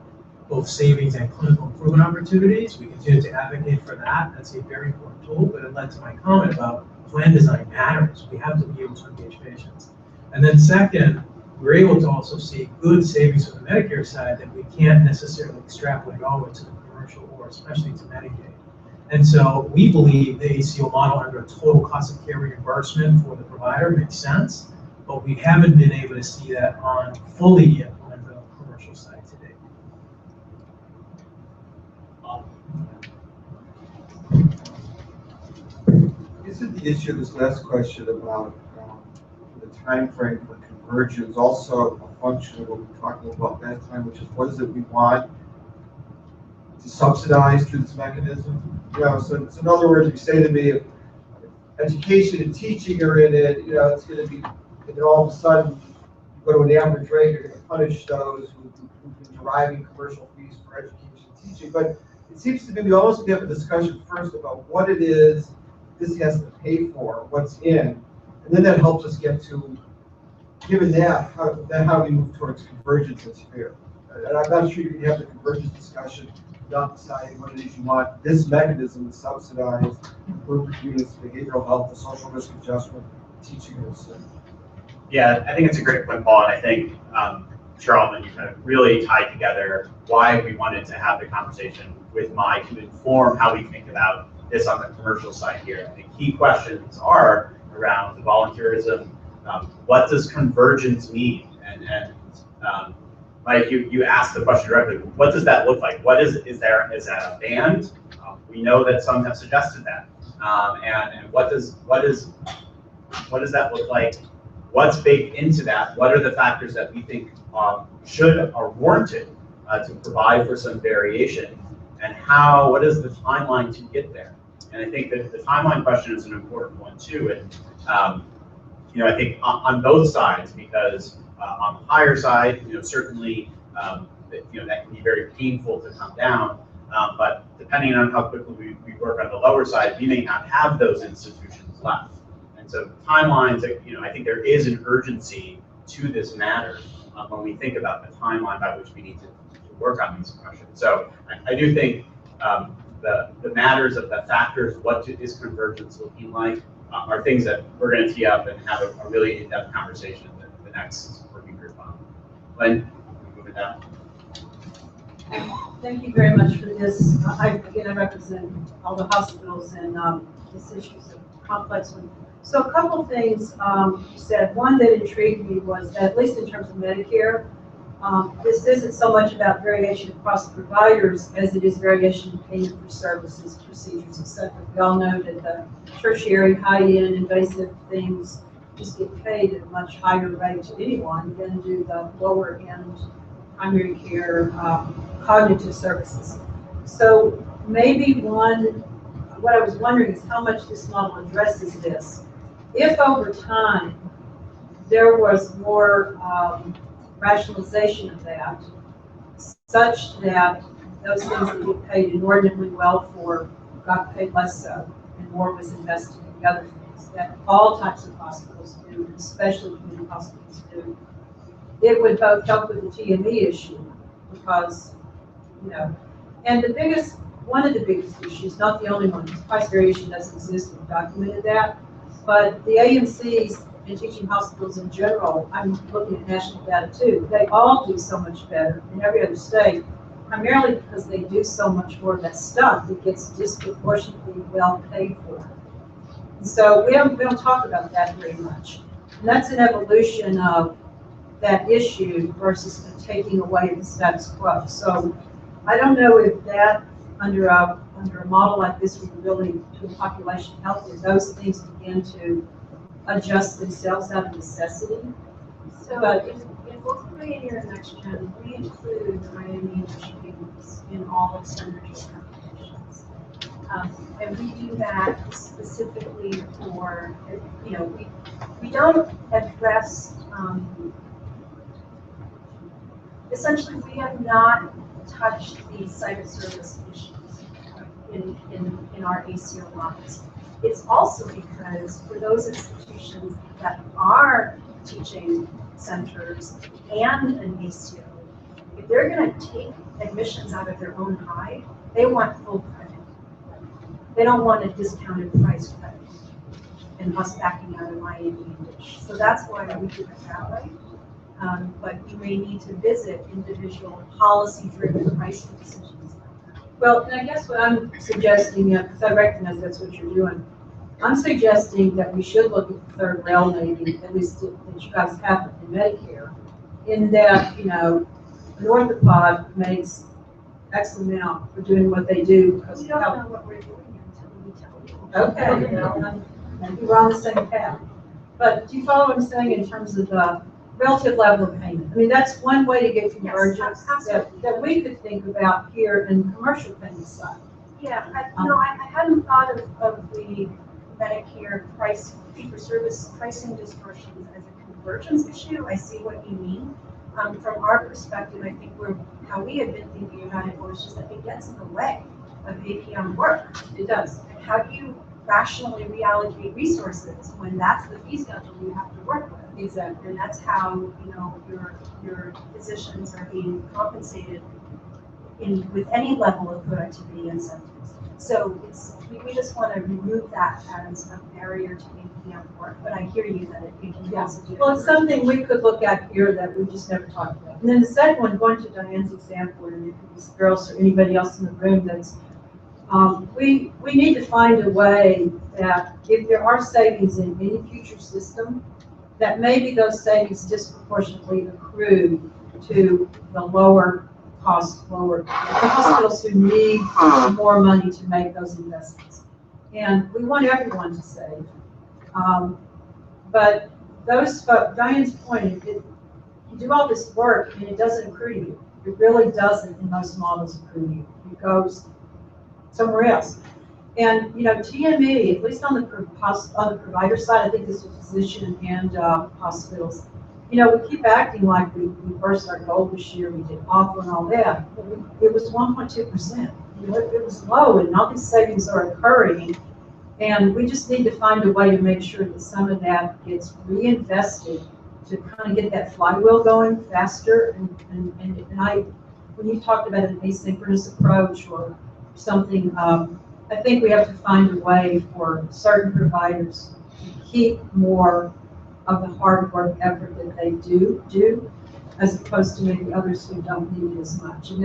both savings and clinical improvement opportunities. We continue to advocate for that. That's a very important tool, but it led to my comment about plan design matters. We have to be able to engage patients. And then second, we're able to also see good savings on the Medicare side that we can't necessarily extrapolate all the way to the commercial or especially to Medicaid. And so we believe the ACO model under a total cost of care reimbursement for the provider makes sense, but we haven't been able to see that fully yet on the commercial side today. Isn't the issue, this last question about the time frame for convergence, also a function of what we talked about last time, which is what is it we want subsidize through this mechanism. So in other words, you say to me, if education and teaching are in it, it's going to be, and then all of a sudden, you go to an average rate, you're going to punish those who've been deriving commercial fees for education and teaching. But it seems to me we almost have a discussion first about what it is this has to pay for, what's in, and then that helps us get to, given that, how do we move towards convergence that's fair? And I'm not sure you can have the convergence discussion without deciding what it is you want this mechanism to subsidize improved units, behavioral health, the social risk adjustment, teaching and stuff. Yeah, I think it's a great point, Paul, and I think Charlton, you kind of really tied together why we wanted to have the conversation with Mai to inform how we think about this on the commercial side here. And the key questions are around the volunteerism. What does convergence mean? And Mike, you asked the question directly. What does that look like? What is that a band? We know that some have suggested that. And what does that look like? What's baked into that? What are the factors that we think are warranted to provide for some variation? And what is the timeline to get there? And I think that the timeline question is an important one too. And I think on both sides, because on the higher side, certainly that can be very painful to come down. But depending on how quickly we work on the lower side, we may not have those institutions left. And so timelines, I think there is an urgency to this matter when we think about the timeline by which we need to work on these questions. So I do think the matters of the factors, what is convergence looking like, are things that we're going to tee up and have a really in-depth conversation in the next working group on. Lynn, move it down. Thank you very much for this. I represent all the hospitals, and this issue is a complex one. So a couple things you said. One that intrigued me was that, at least in terms of Medicare, this isn't so much about variation across providers as it is variation in payment for services, procedures, etc. We all know that the tertiary, high-end, invasive things just get paid at a much higher rate to anyone than do the lower-end primary care cognitive services. So maybe what I was wondering is how much this model addresses this. If over time there was more rationalization of that, such that those things that get paid inordinately well for got paid less so, and more was invested in the other things that all types of hospitals do, especially community hospitals do, it would both help with the TME issue, because, and one of the biggest issues, not the only one, because price variation doesn't exist, we've documented that, but the AMCs and teaching hospitals in general, I'm looking at national data too, they all do so much better in every other state, primarily because they do so much more of that stuff that gets disproportionately well paid for. And so we don't talk about that very much. And that's an evolution of that issue versus taking away the status quo. So I don't know if that, under a model like this, we really, to the population health, if those things begin to adjust themselves out of necessity. So but in Pioneer and Next Gen, we include Miami initiatives in all expenditure calculations. And we do that specifically for, we don't address, essentially we have not touched the site of service issues in our ACO models. It's also because for those institutions that are teaching centers and an ACO, if they're going to take admissions out of their own hide, they want full credit. They don't want a discounted price credit and us backing out of Miami and Dish. So that's why we do it that way. But you may need to visit individual policy-driven pricing decisions. Well, and I guess what I'm suggesting, because I recognize that's what you're doing, I'm suggesting that we should look at the third rail, maybe, at least that you guys have in Medicare, in that, an orthopod makes X amount for doing what they do. Because we don't know what we're doing until we tell you. Okay, maybe we're on the same path. But do you follow what I'm saying in terms of the relative level of payment. I mean, that's one way to get convergence absolutely. that we could think about here in the commercial payment side. Yeah, I hadn't thought of the Medicare price, fee-for-service pricing distortions as a convergence issue. I see what you mean. From our perspective, I think how we had been thinking about it was just that it gets in the way of APM work. It does. And how do you rationally reallocate resources when that's the fee schedule you have to work with? Exactly. And that's how, your physicians are being compensated with any level of productivity incentives. So we just want to remove that as a barrier to APM work, but I hear you that it can also do. Well, it's something we could look at here that we just never talked about. And then the second one, going to Diane's example, and it could be girls or anybody else in the room, that's we need to find a way that if there are savings in any future system, that maybe those savings disproportionately accrue to the lower cost, the hospitals who need more money to make those investments. And we want everyone to save. But those folks, Diane's point, you do all this work and it doesn't accrue to you. It really doesn't in most models accrue to you. It goes somewhere else. And, TME, at least on the provider side, I think this is physician and hospitals, we keep acting like we burst our goal this year, we did awful and all that. But it was 1.2%. It was low, and all these savings are occurring. And we just need to find a way to make sure that some of that gets reinvested to kind of get that flywheel going faster. And when you talked about an asynchronous approach or something, I think we have to find a way for certain providers to keep more of the hard work effort that they do, as opposed to maybe others who don't need it as much. And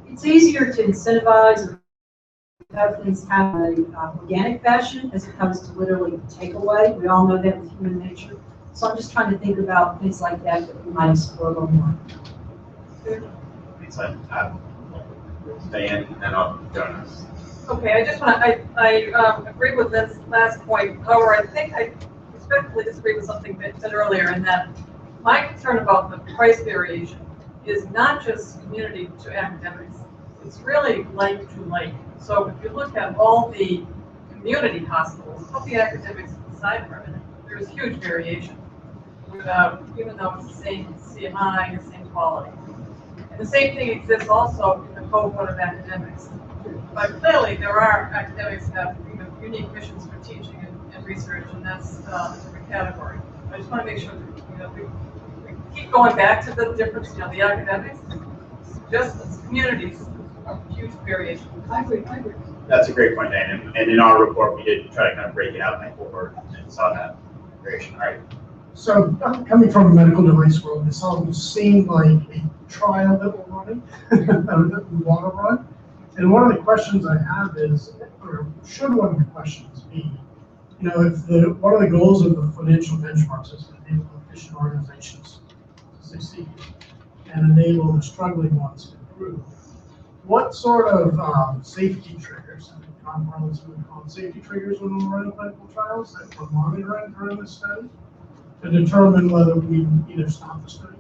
it's easier to incentivize or have things happen in an organic fashion as opposed to literally take away. We all know that with human nature. So I'm just trying to think about things like that we might explore a little more. Excellent. Diane, and then I'll Jonas. Okay, I just want to, I agree with Lynn's last point. However, I think I respectfully disagree with something that said earlier in that my concern about the price variation is not just community to academics. It's really like to like. So if you look at all the community hospitals, put the academics aside for a minute, there's huge variation. Even though it's the same CMI, the same quality. And the same thing exists also in the cohort of academics. But clearly, there are academics that have unique missions for teaching and research, and that's a different category. I just want to make sure that we keep going back to the difference. The academics, just as communities, are huge variation. I agree. That's a great point, Dan. And in our report, we did try to kind of break it out in that cohort and saw that variation. All right. So coming from a medical device world, this almost seemed like a trial that we're running, that we want to run. And one of the questions I have is, or should one of the questions be, if one of the goals of the financial benchmarks is to enable efficient organizations to succeed and enable the struggling ones to improve, what sort of safety triggers, I think Tom Harlan's would call them safety triggers when we're running clinical trials that we're monitoring during the study to determine whether we either stop the study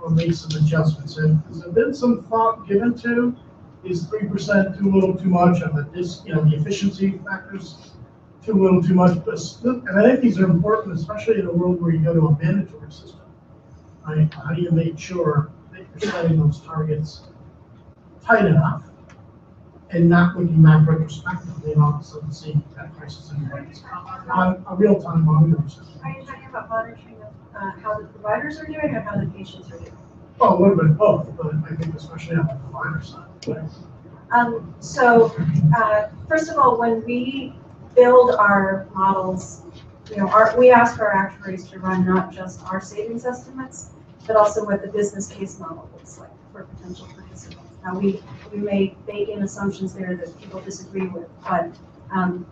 or make some adjustments? And has there been some thought given to, is 3% too little too much, and the efficiency factors too little too much? And I think these are important, especially in a world where you go to a mandatory system. Right? How do you make sure that you're setting those targets tight enough and not looking back retrospectively and all of a sudden seeing that crisis in rates on a real-time monitoring system? Are you talking about monitoring of how the providers are doing or how the patients are doing? Well, a little bit of both, but I think especially on the provider side. First of all, when we build our models, we ask our actuaries to run not just our savings estimates, but also what the business case model looks like for potential participants. Now, we may bake in assumptions there that people disagree with, but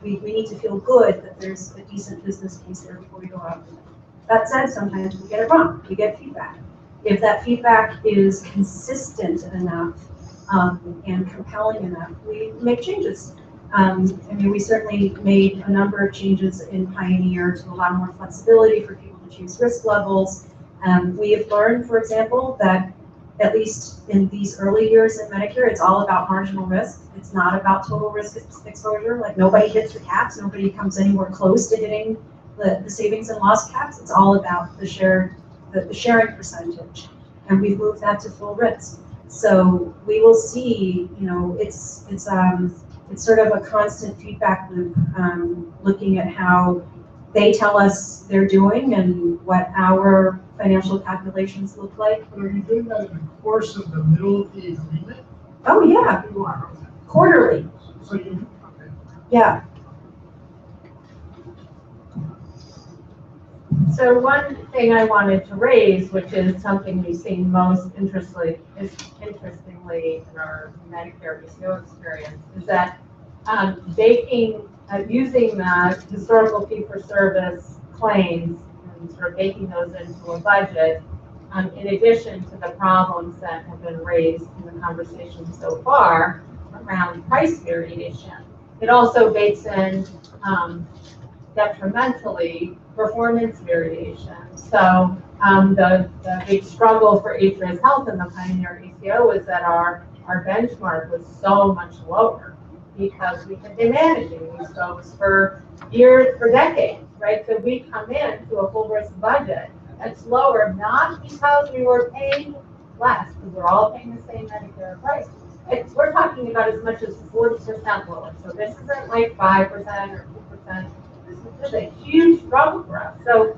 we need to feel good that there's a decent business case there before we go out. That said, sometimes we get it wrong. We get feedback. If that feedback is consistent enough and compelling enough, we make changes. We certainly made a number of changes in Pioneer to allow more flexibility for people to choose risk levels. We have learned, for example, that at least in these early years in Medicare, it's all about marginal risk. It's not about total risk exposure. Like nobody hits the caps, nobody comes anywhere close to hitting the savings and loss caps. It's all about the sharing percentage. And we've moved that to full risk. So we will see, you know, it's sort of a constant feedback loop, looking at how they tell us they're doing and what our financial calculations look like. But are you doing that in the course of the middle of the agreement? Oh, yeah. You are. Quarterly. So you, okay. Yeah. So one thing I wanted to raise, which is something we've seen most interestingly in our Medicare ACO experience, is that using the historical fee-for-service claims and sort of baking those into a budget, in addition to the problems that have been raised in the conversation so far around price variation, it also bakes in detrimentally performance variation. So the big struggle for Atria's Health and the Pioneer ACO is that our benchmark was so much lower because we had been managing these folks for years, for decades, right? So we come in to a full risk budget that's lower, not because we were paying less, because we're all paying the same Medicare price. We're talking about as much as 40% lower. So this isn't like 5% or 2%. This is a huge struggle for us. So,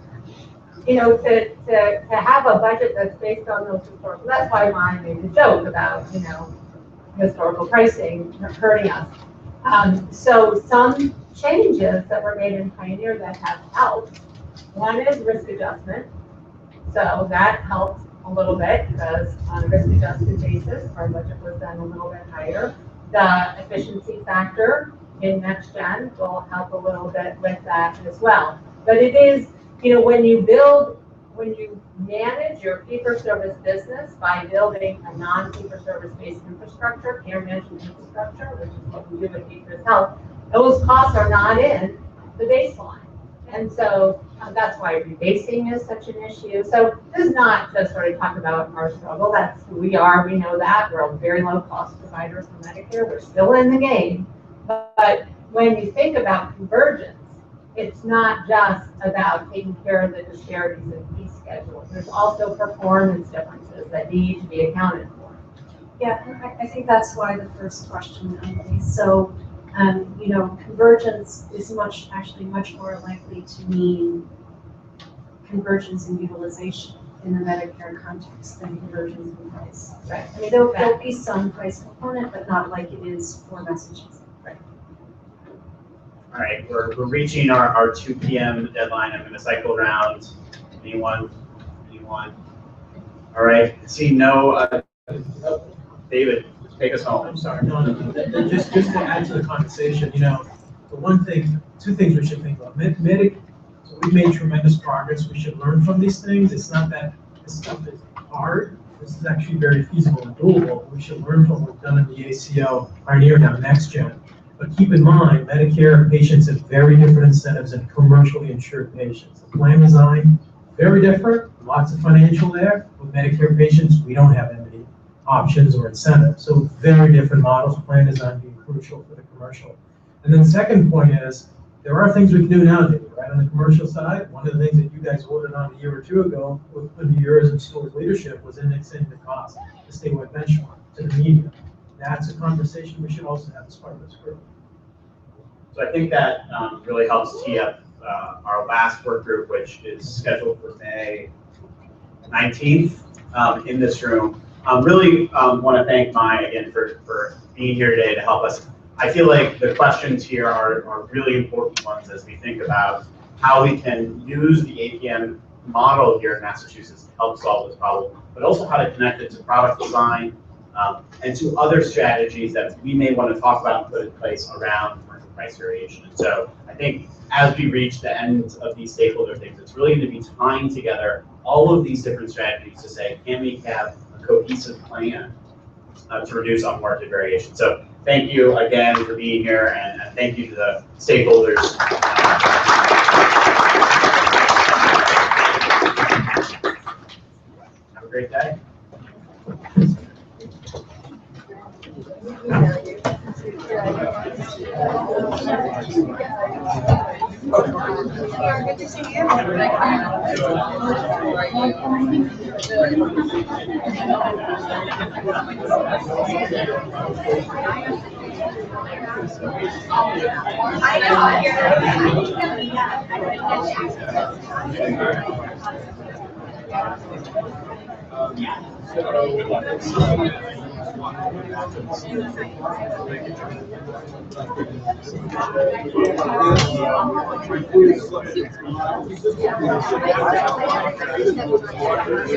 you know, to have a budget that's based on those historical, that's why I made the joke about, you know, historical pricing hurting us. So some changes that were made in Pioneer that have helped. One is risk adjustment. So that helped a little bit because on a risk adjusted basis, our budget was then a little bit higher. The efficiency factor in Next Gen will help a little bit with that as well. But it is, you know, when you manage your fee-for-service business by building a non-fee-for-service based infrastructure, care management infrastructure, which is what we do with Atria's Health, those costs are not in the baseline. And so that's why rebasing is such an issue. So this is not just sort of talk about our struggle. That's who we are. We know that. We're a very low cost provider for Medicare. We're still in the game. But when you think about convergence, it's not just about taking care of the disparities in fee schedule. There's also performance differences that need to be accounted for. Yeah, I think that's why the first question, Emily. So, you know, convergence is actually much more likely to mean convergence in utilization in the Medicare context than convergence in price. Right. I mean, there'll be some price component, but not like it is for messages. Right. All right, we're reaching our 2 p.m. deadline. I'm going to cycle around. Anyone? All right, see no, David, take us home. I'm sorry. No, just to add to the conversation, you know, two things we should think about. So we've made tremendous progress. We should learn from these things. It's not that this stuff is hard. This is actually very feasible and doable. We should learn from what we've done in the ACO, Pioneer, now Next Gen. But keep in mind, Medicare patients have very different incentives than commercially insured patients. The plan design, very different, lots of financial there. With Medicare patients, we don't have any options or incentives. So very different models, plan design being crucial for the commercial. And then the second point is, there are things we can do now, David, right? On the commercial side, one of the things that you guys voted on a year or two ago with yours and Stuart's leadership was indexing the cost, the statewide benchmark to the median. That's a conversation we should also have as part of this group. So I think that really helps tee up our last work group, which is scheduled for May 19th in this room. Really want to thank Mai again for being here today to help us. I feel like the questions here are really important ones as we think about how we can use the APM model here in Massachusetts to help solve this problem, but also how to connect it to product design and to other strategies that we may want to talk about and put in place around commercial price variation. And so I think as we reach the end of these stakeholder things, it's really going to be tying together all of these different strategies to say, can we have a cohesive plan to reduce unwarranted variation? So thank you again for being here, and thank you to the stakeholders. great day. Good to see you.